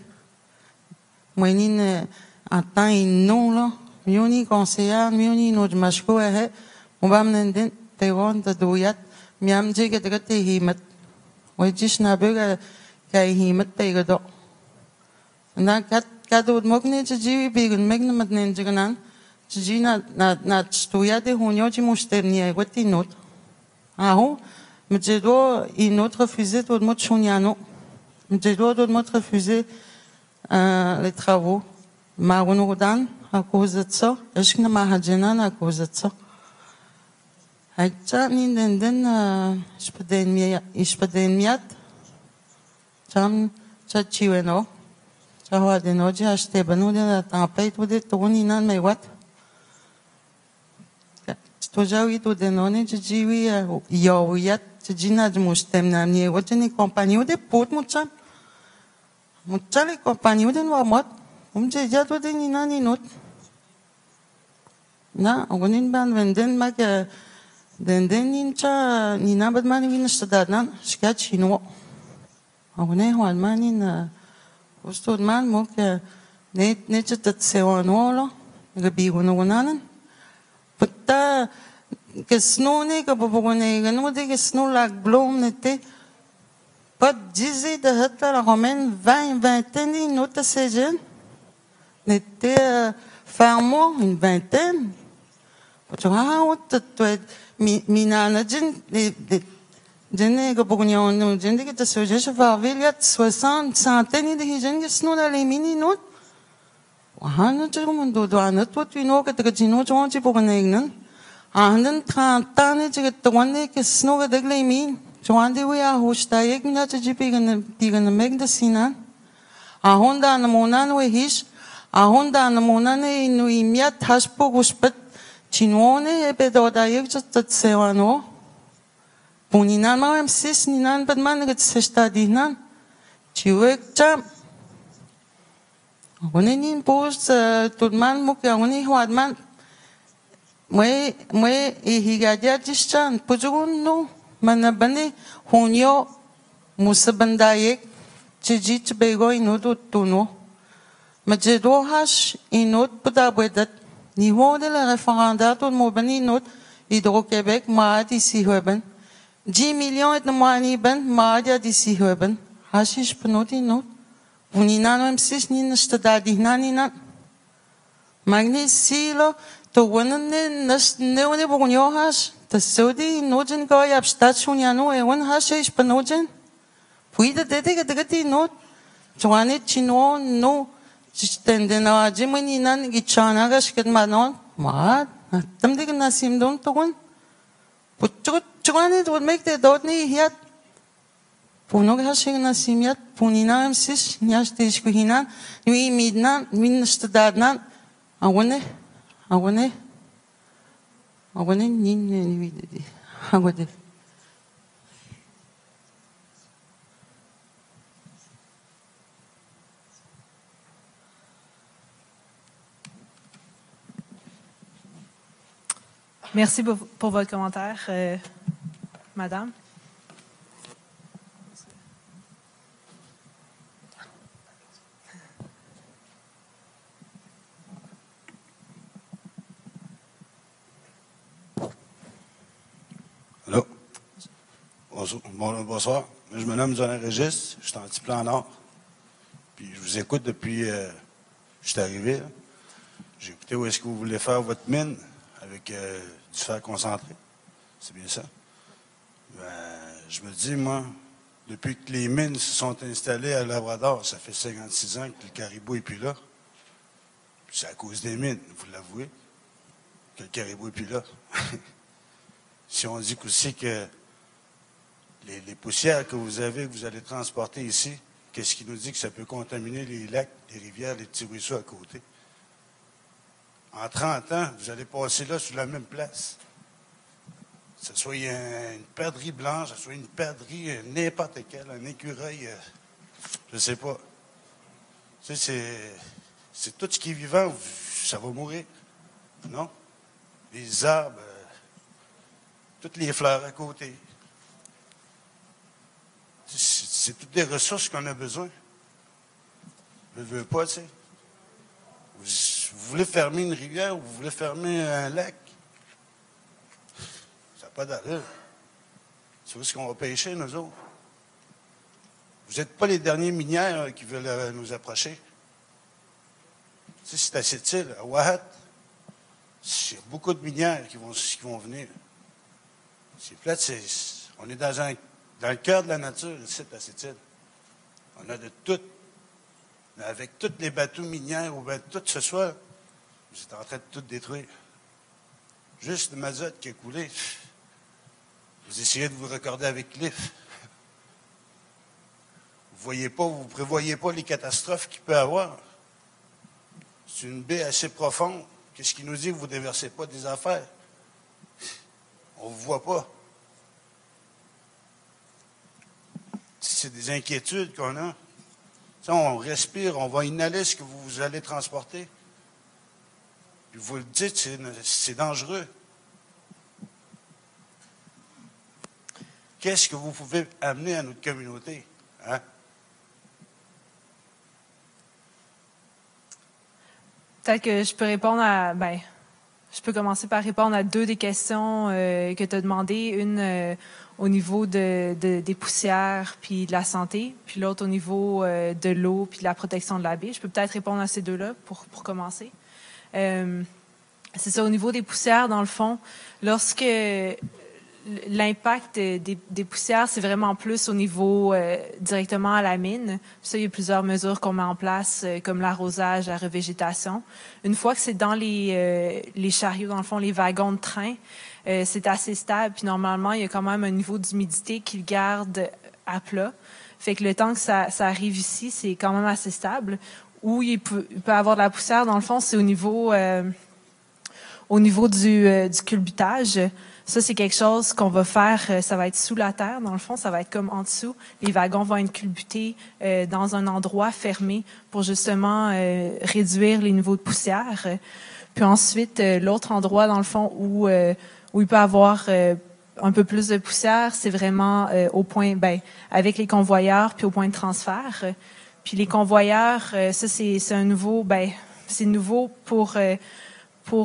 Mwenin atan innon lo. Mioni conseillère, mioni no jmashko ehe. Mubamnen den teron da doyat. Miam jege de gate himat. Wejish na bega kay himat pegado. Na kat kadod mogne ji bigun megna matnen jaganan Tiji na tstuya de hunyo ji mushternie wati not. Aho, je dois une autre refusé tout le monde chuniano. Je dois tout le monde refuser les travaux. Marunodan à cause de ça. Est-ce que Mahajanan à cause de ça? Aïcha ni den ich beden miat. Cham chachiweno. Chawa de noji achte banu de tampei tu de toni nan me wat. Stojawi tu de noni jiwi yawiyat jina mustem namni wajeni compagnie de pot mucham. Muchali compagnie de wamot. Ja tu de ni nani not. Na onin ban venden mag den nincha ni na bad mani win stadanan skat chino. Ogone hwan mani na Ustod man mo ke net tat sewano gabi hono gonanan. Putta ke snow ne ka bobogone gano de ke snow lag blom nete. Pas dizi de hatta la romaine 20 nota sejen. Nete fermo une vingtaine. Tu vois, minana jin jene ga bogno no jende ke tsoje chevarveliat 60 centaines de hijen ke sno la lemini not. Wahana tjum do do anat wat we no ke te jino jonji bognegnen. Anden 30 ans je te wanne ke sno ga de lemin. Joande we a hosta ek na tji pigen meg de sinan. A honda na monan we his a honda na monan no imiat haspo guspet chinone e pedoda ek tat sewano. Puninan mawem sis ninan badman ngat sesta dinan. Chiwek cham. Onenin post tudman muk oni hwadman. Mwe higadia jishan pujugun no manabani hunyo musabandayek chijit bego inodu tuno. Majedo hash inot pudabedat. Niveau de la référendaire mobani not Hydro-Québec ma d'ici hebben. 10 millions et moani ben maadia d'ici hebben. Hashish penoti not. Uninan M6 ni stadadi nanina. Magni silo to wenen ne one bognyo hash. The Saudi nojen goy abstachuniano e one hashish penojen. Puis de deti not. Joane chino no. Tendena jimani nan gichana gashket manon. Ma tamdig nasim don togun. Joane would make the dotni yet. Punog hashing nasim yet. Punina M6 nyashtish kuhinan. Nui midnan minstadadnan. Awone nin videdi. Agode. Merci pour votre commentaire, madame. Allô? Bonsoir. Je me nomme John Régis. Je suis en petit plan nord. Puis je vous écoute depuis que je suis arrivé. Là. J'ai écouté où est-ce que vous voulez faire votre mine avec du fer concentré. C'est bien ça. Je me dis, moi, depuis que les mines se sont installées à Labrador, ça fait 56 ans que le caribou n'est plus là. Puis c'est à cause des mines, vous l'avouez, que le caribou n'est plus là. Si on dit aussi que les poussières que vous allez transporter ici, qu'est-ce qui nous dit que ça peut contaminer les lacs, les rivières, les petits ruisseaux à côté? En 30 ans, vous allez passer là sur la même place. Que ce soit une perdrix blanche, que ce soit une perdrix n'importe quelle, un écureuil, je ne sais pas. Tu sais, c'est tout ce qui est vivant, ça va mourir. Non? Les arbres, toutes les fleurs à côté. C'est toutes des ressources qu'on a besoin. Je ne veux pas, tu sais. Vous voulez fermer une rivière ou vous voulez fermer un lac? Ça n'a pas d'allure. C'est où est-ce qu'on va pêcher, nous autres? Vous n'êtes pas les derniers minières qui veulent nous approcher. Tu sais, c'est à cette île, à Wahat. C'est beaucoup de minières qui vont venir. C'est plate, on est dans le cœur de la nature, ici, à cette île. On a de tout. Mais avec tous les bateaux minières, ou bien tout ce soir, vous êtes en train de tout détruire. Juste le mazout qui a coulé. Vous essayez de vous raccorder avec Cliff. Vous prévoyez pas les catastrophes qu'il peut y avoir. C'est une baie assez profonde. Qu'est-ce qui nous dit que vous ne déversez pas des affaires? On ne vous voit pas. C'est des inquiétudes qu'on a. Ça, on respire, on va inhaler ce que vous allez transporter. Puis vous le dites, c'est dangereux. Qu'est-ce que vous pouvez amener à notre communauté? Hein? Peut-être que je peux répondre à... je peux commencer par répondre à 2 des questions que tu as demandées. Une au niveau des poussières puis de la santé, puis l'autre au niveau de l'eau puis de la protection de la baie. Je peux peut-être répondre à ces 2-là pour commencer. C'est ça, au niveau des poussières, dans le fond, lorsque l'impact des poussières, c'est vraiment plus au niveau directement à la mine. Ça, il y a plusieurs mesures qu'on met en place, comme l'arrosage, la revégétation. Une fois que c'est dans les chariots, dans le fond, les wagons de train, c'est assez stable. Puis normalement, il y a quand même un niveau d'humidité qui le garde à plat. Fait que le temps que ça arrive ici, c'est quand même assez stable. Où il peut avoir de la poussière, dans le fond, c'est au niveau du culbutage. Ça, c'est quelque chose qu'on va faire, ça va être sous la terre, dans le fond, ça va être comme en dessous. Les wagons vont être culbutés dans un endroit fermé pour justement réduire les niveaux de poussière. Puis ensuite, l'autre endroit, dans le fond, où il peut y avoir un peu plus de poussière, c'est vraiment au point, avec les convoyeurs, puis au point de transfert. Puis les convoyeurs, ça, c'est un nouveau, c'est nouveau pour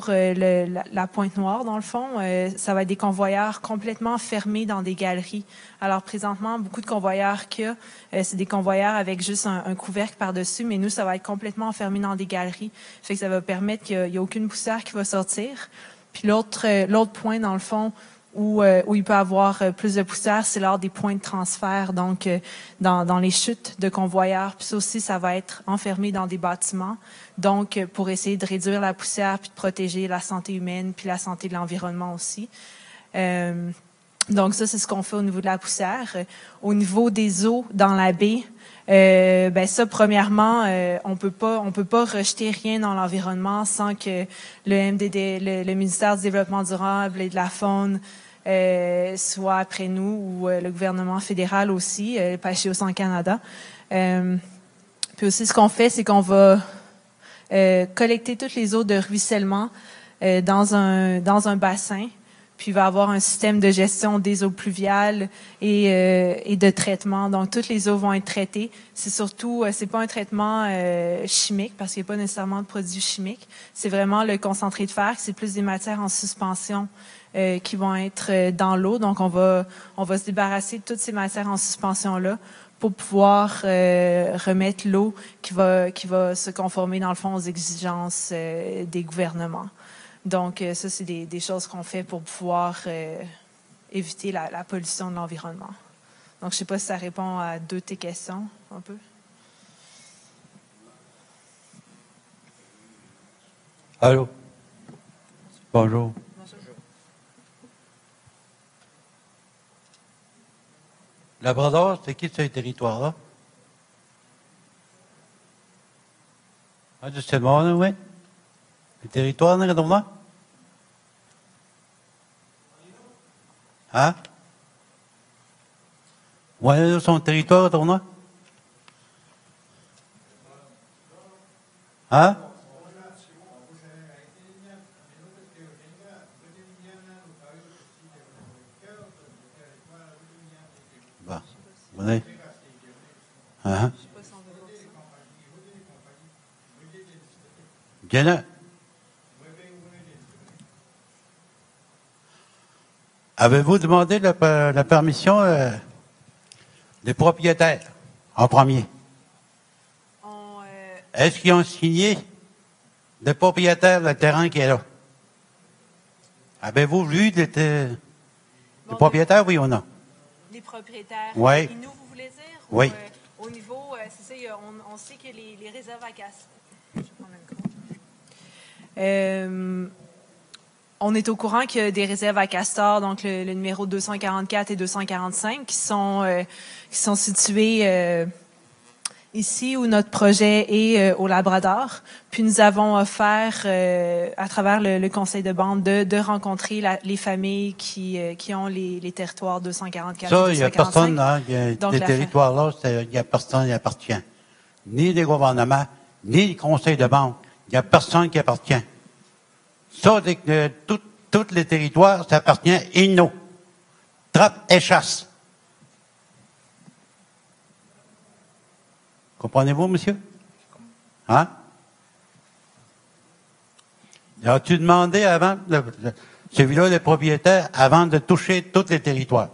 la Pointe-Noire, dans le fond. Ça va être des convoyeurs complètement fermés dans des galeries. Alors, présentement, beaucoup de convoyeurs qu'il y a, c'est des convoyeurs avec juste un couvercle par-dessus, mais nous, ça va être complètement enfermé dans des galeries. Fait que ça va permettre qu'il n'y a aucune poussière qui va sortir. Puis l'autre point, dans le fond, où il peut y avoir plus de poussière, c'est lors des points de transfert, donc dans les chutes de convoyeurs. Puis ça aussi, ça va être enfermé dans des bâtiments, donc pour essayer de réduire la poussière puis de protéger la santé humaine puis la santé de l'environnement aussi. Donc ça, c'est ce qu'on fait au niveau de la poussière. Au niveau des eaux dans la baie, ça, premièrement, on peut pas rejeter rien dans l'environnement sans que le MDD, le ministère du Développement durable et de la Faune soit après nous, ou le gouvernement fédéral aussi, Pêche et Océan Canada. Puis aussi, ce qu'on fait, c'est qu'on va collecter toutes les eaux de ruissellement dans un bassin. Puis il va y avoir un système de gestion des eaux pluviales et de traitement. Donc, toutes les eaux vont être traitées. C'est surtout, c'est pas un traitement chimique parce qu'il n'y a pas nécessairement de produits chimiques. C'est vraiment le concentré de fer. C'est plus des matières en suspension qui vont être dans l'eau. Donc, on va se débarrasser de toutes ces matières en suspension-là pour pouvoir remettre l'eau qui va se conformer, dans le fond, aux exigences des gouvernements. Donc, ça, c'est des choses qu'on fait pour pouvoir éviter la pollution de l'environnement. Donc, je ne sais pas si ça répond à 2 de tes questions, un peu. Allô? Bonjour. Bonjour. Labrador, c'est qui ce territoire-là? Ah, c'est bon, oui. Le territoire, là? Hein? Ouais, son territoire, tournoi? Hein? Bon, venez. Hein? Bien. Avez-vous demandé la permission des propriétaires en premier? Est-ce qu'ils ont signé des propriétaires le terrain qui est là? Avez-vous vu les propriétaires, oui ou non? Les propriétaires. Oui. Et nous, vous voulez dire? Oui. Au niveau, c'est ça, on sait que les réserves à Castor. On est au courant qu'il y a des réserves à Castor, donc le numéro 244 et 245, qui sont situées ici où notre projet est au Labrador. Puis nous avons offert, à travers le conseil de bande, de rencontrer les familles qui ont les territoires 244 Ça, et 245. il n'y a personne, hein, les territoires-là, il n'y a personne qui appartient. Ni les gouvernements, ni le conseil de bande. Il n'y a personne qui appartient. Ça, tous les territoires, ça appartient à Inno. Trappe et chasse. Comprenez-vous, monsieur? Hein? As-tu demandé avant, celui-là, les propriétaires, avant de toucher tous les territoires?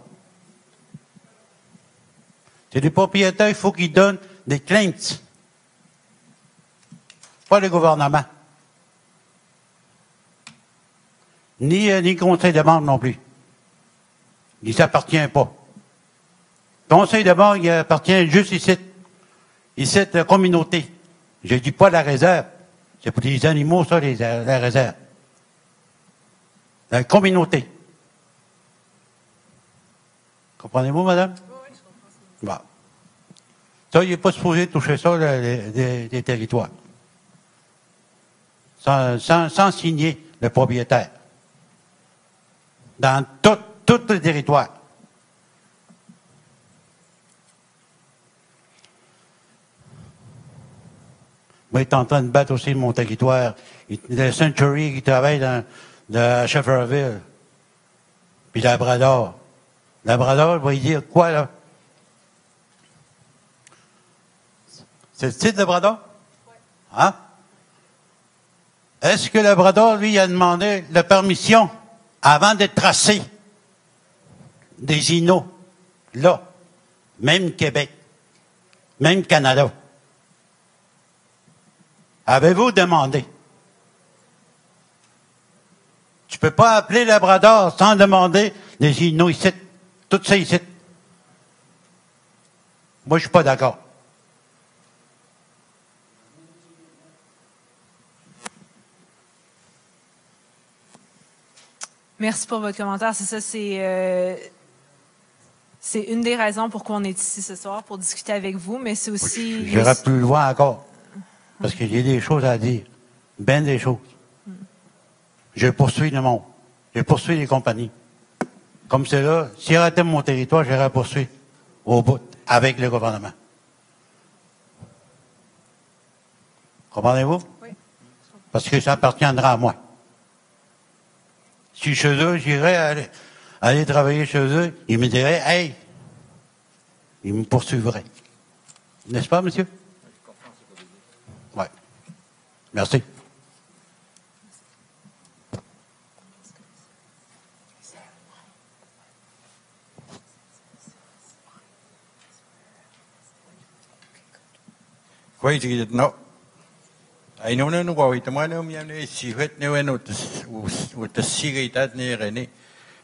C'est les propriétaires, il faut qu'ils donnent des claims. Pas le gouvernement. Ni le conseil de bande non plus. Il ne s'appartient pas. Le conseil de bande, il appartient juste ici. Ici, la communauté. Je ne dis pas la réserve. C'est pour les animaux, ça, la réserve. La communauté. Comprenez-vous, madame? Oui, je comprends. Bon. Ça, il n'est pas supposé toucher ça, les territoires. Sans signer le propriétaire. Dans tout le territoire. Moi, il est en train de battre aussi mon territoire. Le Century qui travaille dans Shefferville. Puis Labrador. Labrador, il va y dire quoi, là? C'est le titre Labrador? Oui. Hein? Est-ce que Labrador, lui, a demandé la permission avant de tracer des îlots, là, même Québec, même Canada? Avez-vous demandé? Tu peux pas appeler Labrador sans demander les îlots ici, tout ça ici. Moi, je suis pas d'accord. Merci pour votre commentaire. C'est ça, c'est une des raisons pourquoi on est ici ce soir, pour discuter avec vous, mais c'est aussi... J'irai plus loin encore, parce qu'il y a des choses à dire, bien des choses. Je poursuis le monde, je poursuis les compagnies. Comme c'est là, s'il arrêtait mon territoire, j'irai poursuivre au bout, avec le gouvernement. Comprenez-vous? Oui. Parce que ça appartiendra à moi. Si chez eux, j'irais aller travailler chez eux, ils me diraient, hey, ils me poursuivraient. N'est-ce pas, monsieur? Oui. Merci. Quay thì nó ai nó gọi tụi nó miếng này xí hết nếu nó ut xí cái tát này cái này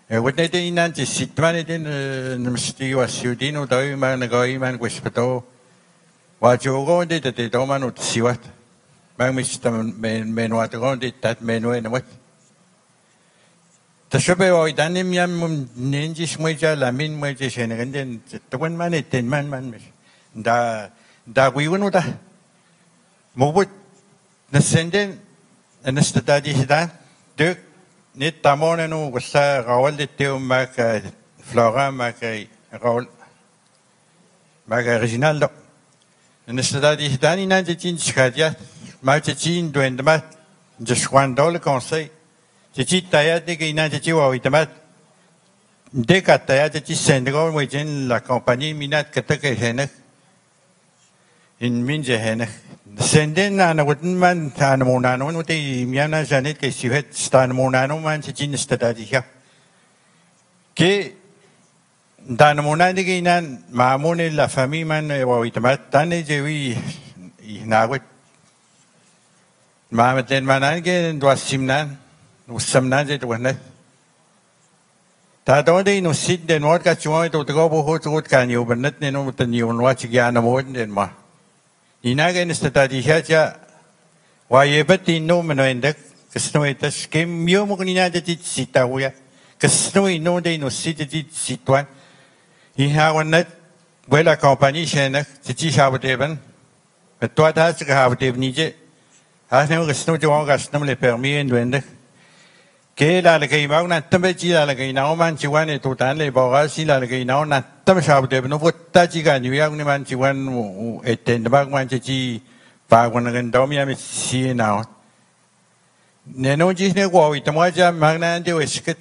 vật này thì nên chỉ xí mà này thì nằm xí vào xíu đi nó tới mà nó gọi mà quay sport và chỗ có đi thì đó mà nó xí vật mà mình sẽ mình vào chỗ đi tát mình vào nó vật ta sẽ phải gọi đàn em miếng nên chỉ mới cho làm mình mới chỉ xem cái này tụi mình mà này tiền mình đã quý nó ta một bút nascendent anesthetadi hidan duk nit tamona no wasa rawal de teo mak flora mak rawal mak original do anesthetadi hidan ina de tin skadia mak tin duendamat de schwando le conseil de ti taya de ina de ti wa itamat de kataya de ti sendro mojen la compagnie minat katake henek in minje henek senden na wutman tan mona no te miana janet ke sivet stan mona no man chin stadi ya ke dan mona de ginan mamone la famille man wa itamat tan jewi na wet ma ten manan ke do simnan usamnan je to na Tadode no sit den wat ka chuan to go bo hot rot kan yo benet ne no ten yo wat ya na mo den ma. Ina gen sta di ja wa ye bet no meno endek kesno etas kem yo mo ni na de sita ya. Kesno no de no sit de situan. I ha wan net la compagnie chene ti ha ben. Mais toi ta se ha ni je. Ha ne kesno jo ga sno le permis en wende. Ke la le ke mau na tambe ji la le ke na man chi wan e to tan le bo ga si la le ke na na tam sha de no vot ta ji ga ni ya ni man chi wan e ten ba man ji ba wan ga do mi si na ne no ji ne go i tamo ja ma na de we sket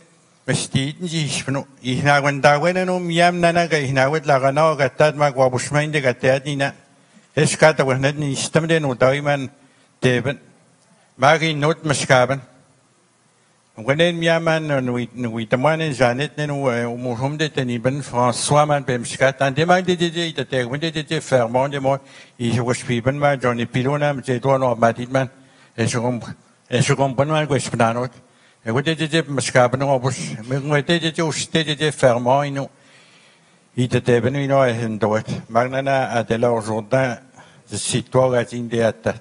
mesti ji shno I na wan da we no mi am na na ga I na we la ga no ga ta ma go bu shmain de ga ta ni na es ka ta we net ni stem de no da I man de ben ma gi not maskaben When Miaman and we the one in Janet and Mohum de Teniban, François Man Bemscat, and the man did it that they went to Fairmont de Mo, he was Piben, my Johnny Pilona, Jedon or Matidman, and so company was Panot. And what did it Mascaban was, when did it stated Fairmont, he the Debenino and do it. Magnana at the Lord Jordan, the Citoy at in the at that.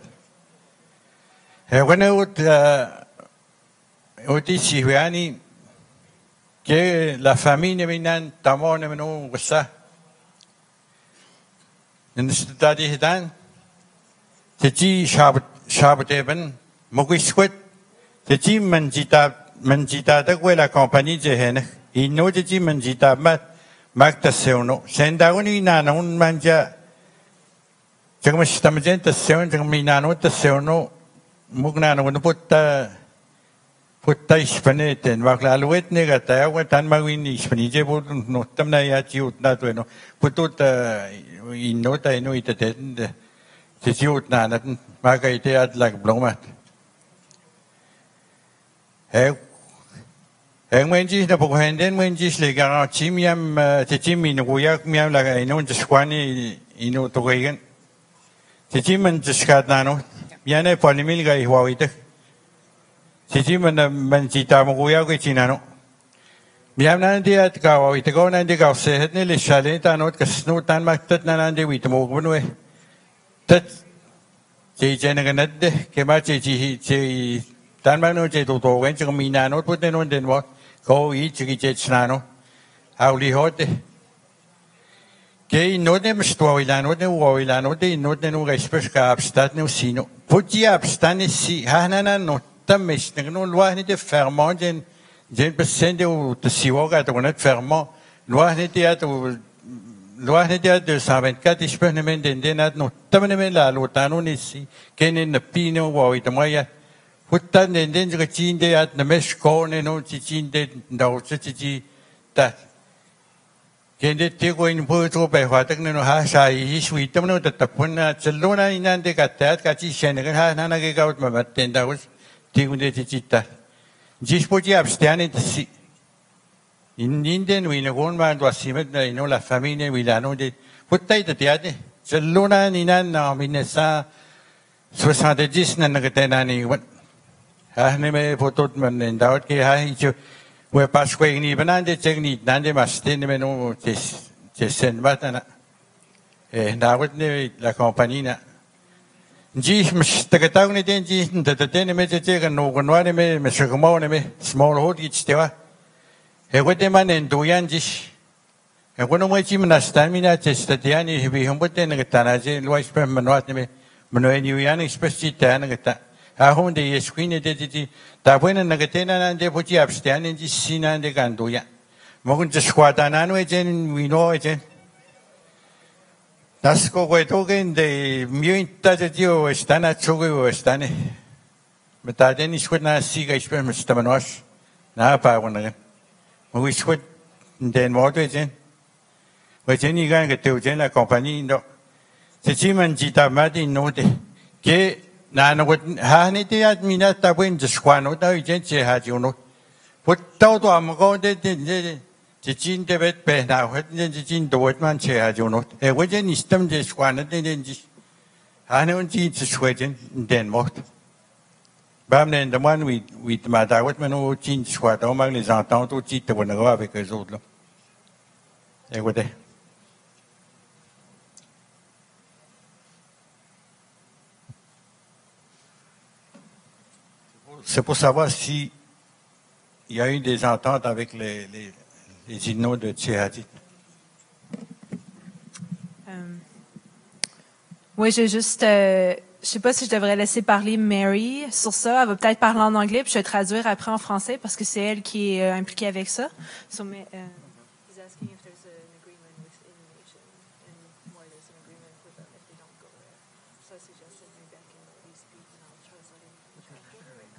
When I would. Oti sihuani que la famille minan tamon menu wasa nstadi hidan teji shabteben mogiskwet teji manjita da la compagnie je hen ino teji manjita magta seuno sendaguni nanon manja jagmastamjen ta seun jagminano ta seuno mugnano no putta Putta ispaneten, waklaluet negata, watan mawin ispanije put no tamna ya chiut na to no putut inota ino itaten te chiut na nat magaite at lag blomat. Wenji na pokhenden wenji slega chimiam te chimi no yak miam laga ino jiskwani ino to gegen. Te chiman jiskat nano, yane polimil ga ihwawite. Sisi mencita menguya ke Cina no. Biar nanti at kau itu kau nanti kau sehat ni lesalin tanut kesnutan maksud nanti itu mau kemana? Tet cici nak deh kemana cici tan mana cici tu tu kan cuma mina no pun tenun tenun kau ini cici cina awli hot deh. Ke not ni mesti wawilan not deh not ni nu gaspes ka abstat ni sino. Puji abstat ni si hana not. Tamis nagno luah ni de ferment jen pesende u te siwoga to net ferment luah ni de 224 ispenemen den at no tamene la lotano ni si kenen na pino wa itamaya hutan den je chinde at na mesko ne no chinde ndau chi ta kende te ko in po to pe hwa tak no ha sa I sui tamno ta tapuna chelona inan de ka ta ka chi shen ha na na ke ka ut ma ten da Tigunde cita, jispoji abstiane si. Inden we nagon man was simet na ino la famille Milano de putai de tiade. Celuna ninan na minesa 70 na nagatena ni wat. Ha ne me fotot man endawat ke ha ichu we pasque ni banande technique nande maste ne no sen batana. Ndawat ne la compagnie na. Ji mstakataw ni den ji ndatete me che no gonware me mshagmo ne me small hot gitstewa he wete man en duyan ji he wono mo chi mna stamina che statiani bi humbote ne gtana je lois pe manwat ne me mno en yuyan speci ta ne gta ha honde yesquine de ji ta buena ne gtena nan de pochi abstiani ji sinan de ganduya mogun je squadana no ejen we know ejen Das koe token de miunta de dio estana chogo estane. Metaden is na siga is per stamanos. Na pa wona. Mo is goed den modo jen. We jen igan ke teu jen la compagnie no. Se chiman jita madi no de. Ke na no ha ni de admina ta buen de squano da jen che ha ju no. Put tao to am go de Jin de bet pe na het jin do het man che ha jo no e we jen istem je squan de den ji ha ne un ji chwe jen den mot Bam de moi, oui, ma daout, mais nous, tin, soit, on va les entendre, au titre, on va avec eux autres, là. Écoutez. C'est pour savoir si il y a eu des ententes avec les Inuits de Tchihati. Oui, j'ai juste, je sais pas si je devrais laisser parler Mary sur ça. Elle va peut-être parler en anglais, puis je vais traduire après en français parce que c'est elle qui est impliquée avec ça. So, mais, he's asking if there's an agreement with Innovation and why there's an agreement with them if they don't go there. So I suggested maybe I can please speak and I'll translate it.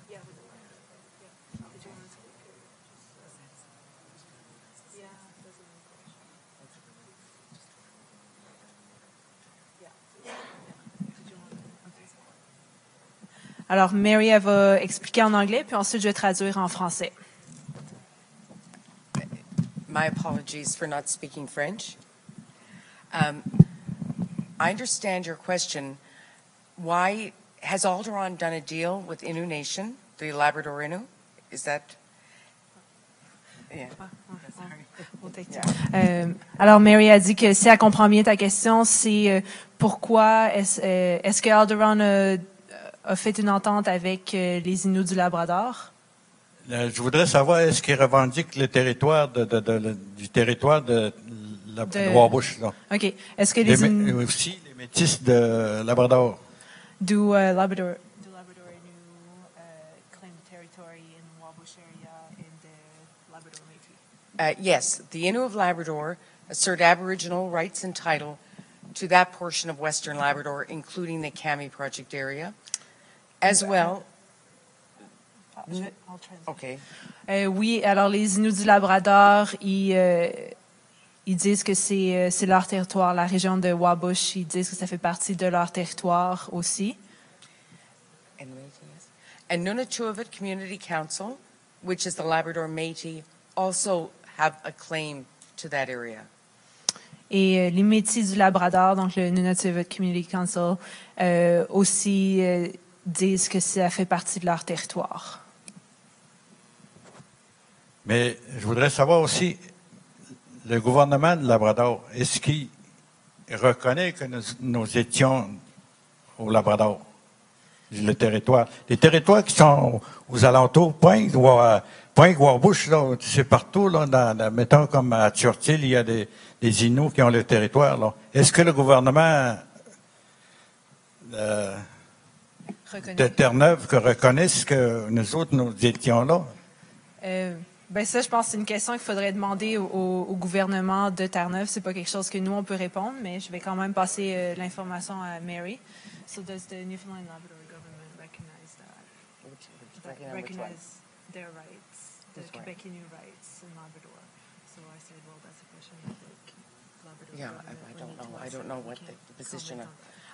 Yeah. Did you want to speak? Yeah, doesn't make question. Alors, Mary, elle va expliquer en anglais, puis ensuite, je vais traduire en français. My apologies for not speaking French. I understand your question. Why has Alderaan done a deal with Innu Nation, the Labrador Innu? Is that... Yeah. Alors, Mary a dit que si elle comprend bien ta question, c'est pourquoi est-ce que Alderaan a fait une entente avec les Inuits du Labrador? Je voudrais savoir, est-ce qu'ils revendiquent le territoire du territoire de Wabush, là? OK. Est-ce que les Inuits... aussi les Métis de Labrador? Do Labrador Innu claim territory in Wabush area in the Labrador Métis? Yes, the Innu of Labrador assert Aboriginal rights and title to that portion of Western Labrador, including the Kami Project area, as well... Okay. Oui, alors les Inuits du Labrador, ils disent que c'est leur territoire, la région de Wabush, ils disent que ça fait partie de leur territoire aussi. And Nunatuavut Community Council, which is the Labrador Métis, also have a claim to that area. Et les Métis du Labrador, donc le Nunatuavut Community Council, aussi disent que ça fait partie de leur territoire. Mais je voudrais savoir aussi, le gouvernement de Labrador, est-ce qu'il reconnaît que nous étions au Labrador, le territoire? Les territoires qui sont aux alentours, Point Wabush, là, c'est partout, là, mettons comme à Churchill, il y a des Inuits qui ont le territoire, là. Est-ce que le gouvernement de Terre-Neuve reconnaisse que nous autres, nous étions là? Ben ça, je pense que c'est une question qu'il faudrait demander au gouvernement de Terre-Neuve. C'est pas quelque chose que nous, on peut répondre, mais je vais quand même passer l'information à Mary. So does the Newfoundland Labrador government recognize that? Recognize their rights, the Quebec Innu rights in Labrador. So I said, well, that's a question that the Labrador government... I don't know what the position of...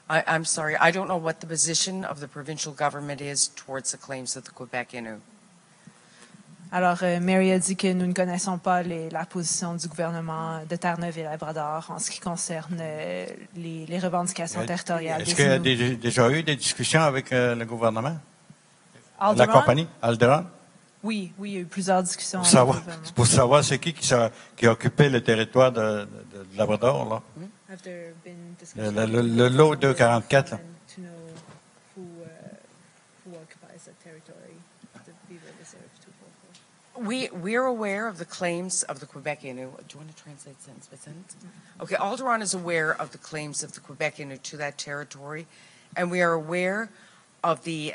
I'm sorry, I don't know what the position of the provincial government is towards the claims of the Quebec Innu. Alors, Mary a dit que nous ne connaissons pas la position du gouvernement de Terre-Neuve et Labrador en ce qui concerne les revendications territoriales. Est-ce qu'il y a déjà eu des discussions avec le gouvernement? Alderaan? La compagnie Alderaan? Oui, il y a eu plusieurs discussions. Pour savoir c'est qui occupait le territoire de Labrador, là. Le lot 244, là. We're aware of the claims of the Quebec Innu. Do you want to translate sentence by sentence? Okay, Alderaan is aware of the claims of the Quebec Innu to that territory, and we are aware of the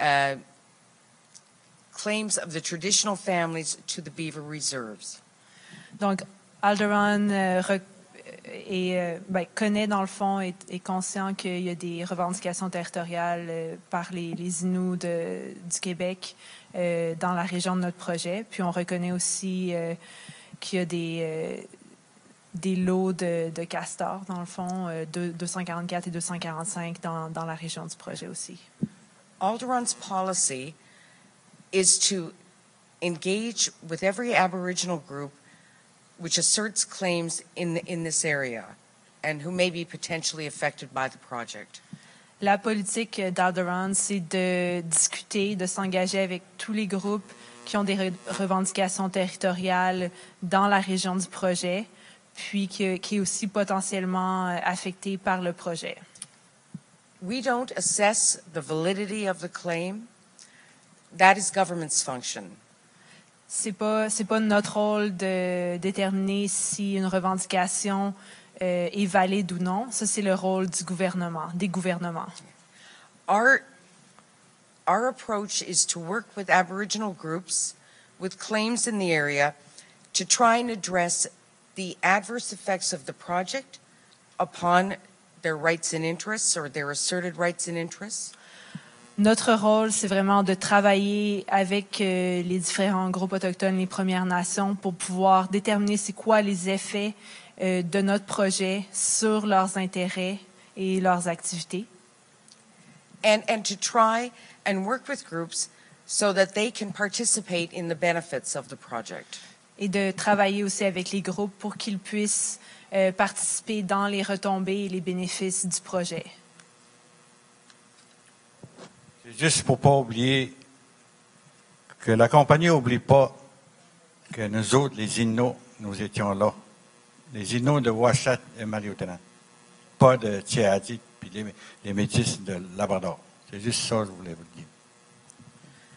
claims of the traditional families to the beaver reserves. Donc, Alderaan connaît dans le fond, est conscient qu'il y a des revendications territoriales par les Inuits du Québec dans la région de notre projet. Puis on reconnaît aussi qu'il y a des lots de castors, dans le fond, 244 et 245 dans la région du projet aussi. Alderaan's policy is to engage with every Aboriginal group which asserts claims in this area and who may be potentially affected by the project. La politique d'Alderon, c'est de discuter, de s'engager avec tous les groupes qui ont des revendications territoriales dans la région du projet, puis qui est aussi potentiellement affecté par le projet. We don't assess the validity of the claim. That is government's function. C'est pas notre rôle de déterminer si une revendication est valide ou non. Ça, c'est le rôle du gouvernement, des gouvernements. Our approach is to work with Aboriginal groups with claims in the area to try and address the adverse effects of the project upon their rights and interests or their asserted rights and interests. Notre rôle, c'est vraiment de travailler avec les différents groupes autochtones, les Premières Nations, pour pouvoir déterminer c'est quoi les effets de notre projet sur leurs intérêts et leurs activités. And to try and work with groups so that they can participate in the benefits of the project. Et de travailler aussi avec les groupes pour qu'ils puissent participer dans les retombées et les bénéfices du projet. Juste pour ne pas oublier que la compagnie n'oublie pas que nous autres, les Inuits, nous étions là. Les Inuits de Ouachette et Marie-Ottenant. Pas de Tchiadi puis les Métis de Labrador. C'est juste ça que je voulais vous dire.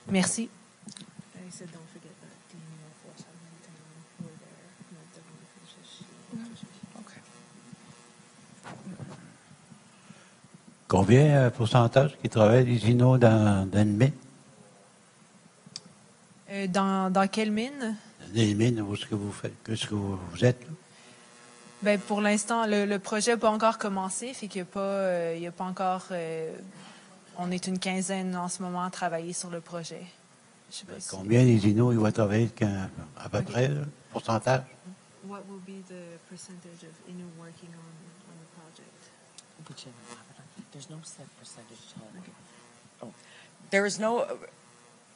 Merci. Combien de pourcentage qui travaillent les Inuits dans une mine? Dans quelle mine? Des mines, où est-ce que vous faites? Qu'est-ce que vous êtes? Là? Ben, pour l'instant, le projet n'a pas encore commencé, fait qu'il n'y a pas encore... on est une quinzaine en ce moment à travailler sur le projet. Je sais pas combien les Inuits vont travailler à peu près, le pourcentage? What will be the percentage of Inuit working on the project? There's no set percentage. Okay. Oh. There is no...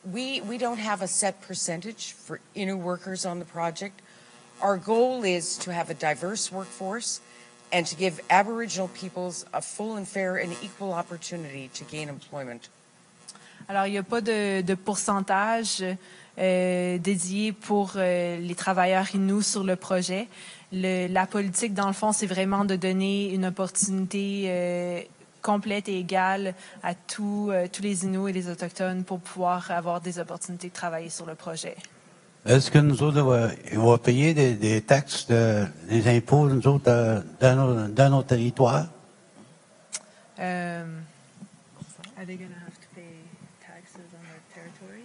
We don't have a set percentage for Innu workers on the project. Our goal is to have a diverse workforce and to give Aboriginal peoples a full and fair and equal opportunity to gain employment. Alors, il n'y a pas de pourcentage dédié pour les travailleurs Inuits sur le projet. La politique, dans le fond, c'est vraiment de donner une opportunité complète et égale à tous les Inuits et les Autochtones pour pouvoir avoir des opportunités de travailler sur le projet. Est-ce que nous autres, ils vont payer des taxes, des impôts, nous autres, dans nos territoires? Are they going to have to pay taxes on their territory?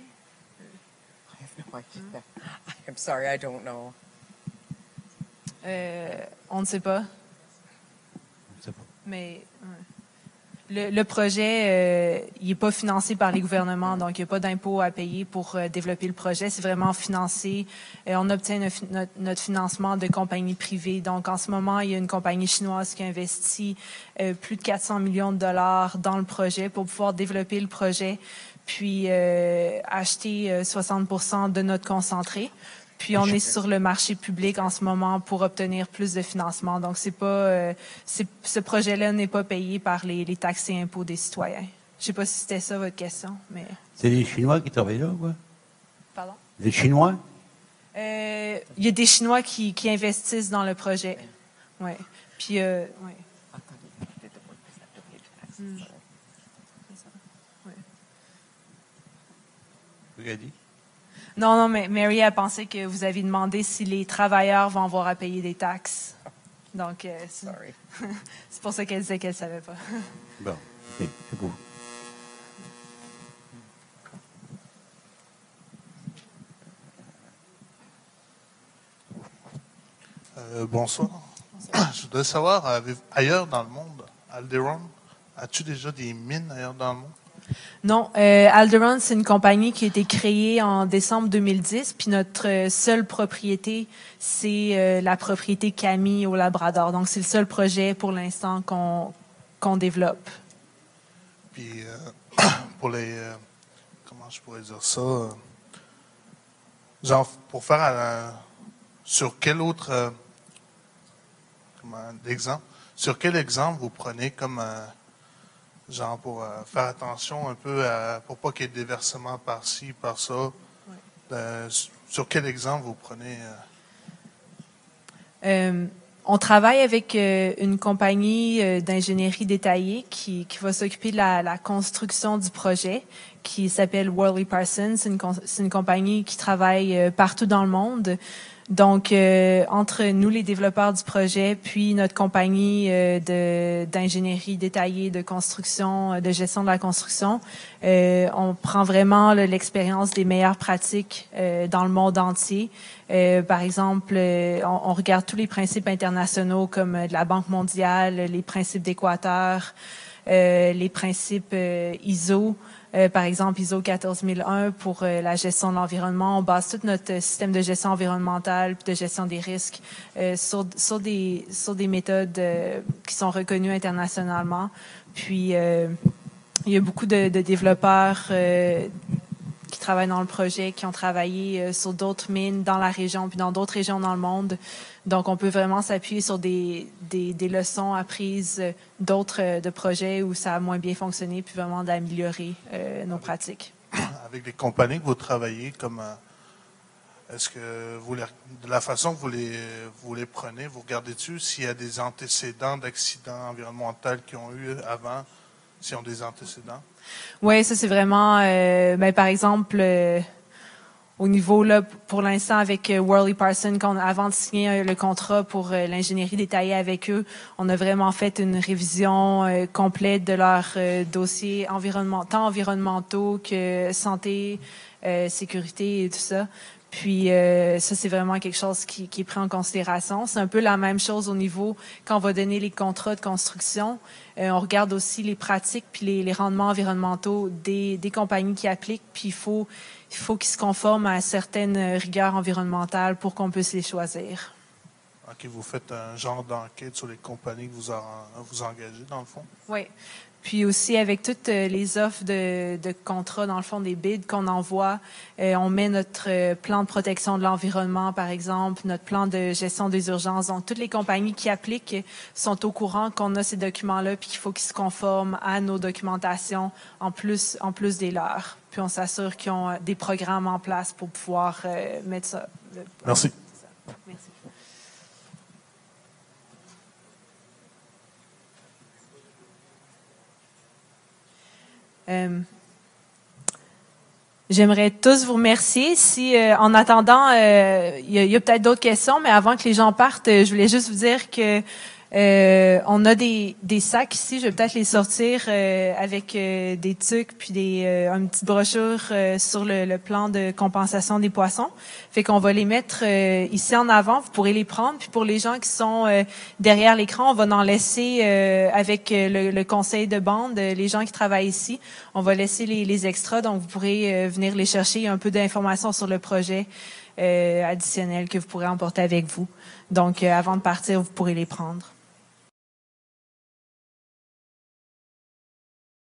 I have no idea. I'm sorry, I don't know. On ne sait pas. On ne sait pas. Mais le projet, il n'est pas financé par les gouvernements, donc il n'y a pas d'impôt à payer pour développer le projet. C'est vraiment financé. On obtient notre financement de compagnies privées. Donc, en ce moment, il y a une compagnie chinoise qui investit plus de 400 millions de dollars dans le projet pour pouvoir développer le projet, puis acheter 60% de notre concentré. Puis on est sur le marché public en ce moment pour obtenir plus de financement. Donc ce projet-là n'est pas payé par les taxes et impôts des citoyens. Je ne sais pas si c'était ça votre question, mais. C'est les Chinois qui travaillent là, quoi? Pardon? Les Chinois? Il y a des Chinois qui investissent dans le projet. Ouais. Puis ouais. Regardez. Non, mais Mary a pensé que vous aviez demandé si les travailleurs vont avoir à payer des taxes. Donc, c'est pour ça qu'elle disait qu'elle ne savait pas. Bon, OK, c'est beau. Bonsoir. Je voudrais savoir, ailleurs dans le monde, Alderon, as-tu déjà des mines ailleurs dans le monde? Non, Alderon, c'est une compagnie qui a été créée en décembre 2010, puis notre seule propriété, c'est la propriété Camille au Labrador. Donc, c'est le seul projet pour l'instant qu'on développe. Puis, pour les... comment je pourrais dire ça? Genre, pour faire sur quel autre... exemple? Sur quel exemple vous prenez comme genre pour faire attention un peu pour pas qu'il y ait des déversements par-ci, par-ça. Sur quel exemple vous prenez? On travaille avec une compagnie d'ingénierie détaillée qui va s'occuper de la construction du projet, qui s'appelle Worley Parsons. C'est une compagnie qui travaille partout dans le monde. Donc, entre nous, les développeurs du projet, puis notre compagnie d'ingénierie détaillée, de construction, de gestion de la construction, on prend vraiment l'expérience des meilleures pratiques dans le monde entier. Par exemple, on regarde tous les principes internationaux comme de la Banque mondiale, les principes d'Équateur, les principes ISO. Par exemple, ISO 14001 pour la gestion de l'environnement. On base tout notre système de gestion environnementale et de gestion des risques sur des méthodes qui sont reconnues internationalement. Puis, il y a beaucoup de développeurs qui travaillent dans le projet, qui ont travaillé sur d'autres mines dans la région puis dans d'autres régions dans le monde. Donc, on peut vraiment s'appuyer sur des leçons apprises d'autres de projets où ça a moins bien fonctionné, puis vraiment d'améliorer nos pratiques. Avec les compagnies que vous travaillez, est-ce que de la façon que vous les prenez, vous regardez-tu s'il y a des antécédents d'accidents environnementaux qu'ils ont eu avant, s'ils ont des antécédents? Oui, ça c'est vraiment, par exemple, au niveau, là, pour l'instant, avec Worley Parsons, avant de signer le contrat pour l'ingénierie détaillée avec eux, on a vraiment fait une révision complète de leurs dossiers tant environnementaux que santé, sécurité et tout ça. Puis ça, c'est vraiment quelque chose qui est pris en considération. C'est un peu la même chose au niveau, quand on va donner les contrats de construction, on regarde aussi les pratiques puis les rendements environnementaux des compagnies qui appliquent, puis il faut qu'ils se conforment à certaines rigueurs environnementales pour qu'on puisse les choisir. OK, vous faites un genre d'enquête sur les compagnies que vous engagez, dans le fond? Oui. Puis aussi, avec toutes les offres de contrats, dans le fond, des bids qu'on envoie, on met notre plan de protection de l'environnement, par exemple, notre plan de gestion des urgences. Donc, toutes les compagnies qui appliquent sont au courant qu'on a ces documents-là, puis qu'il faut qu'ils se conforment à nos documentations en plus des leurs. Puis on s'assure qu'ils ont des programmes en place pour pouvoir mettre ça. Merci. Merci. J'aimerais tous vous remercier. Si, en attendant, il y a peut-être d'autres questions, mais avant que les gens partent, je voulais juste vous dire que on a des sacs ici. Je vais peut-être les sortir avec des tucs puis une petite brochure sur le plan de compensation des poissons. Fait qu'on va les mettre ici en avant. Vous pourrez les prendre. Puis pour les gens qui sont derrière l'écran, on va en laisser avec le conseil de bande, les gens qui travaillent ici. On va laisser les extras. Donc vous pourrez venir les chercher. Il y a un peu d'informations sur le projet additionnel que vous pourrez emporter avec vous. Donc avant de partir, vous pourrez les prendre.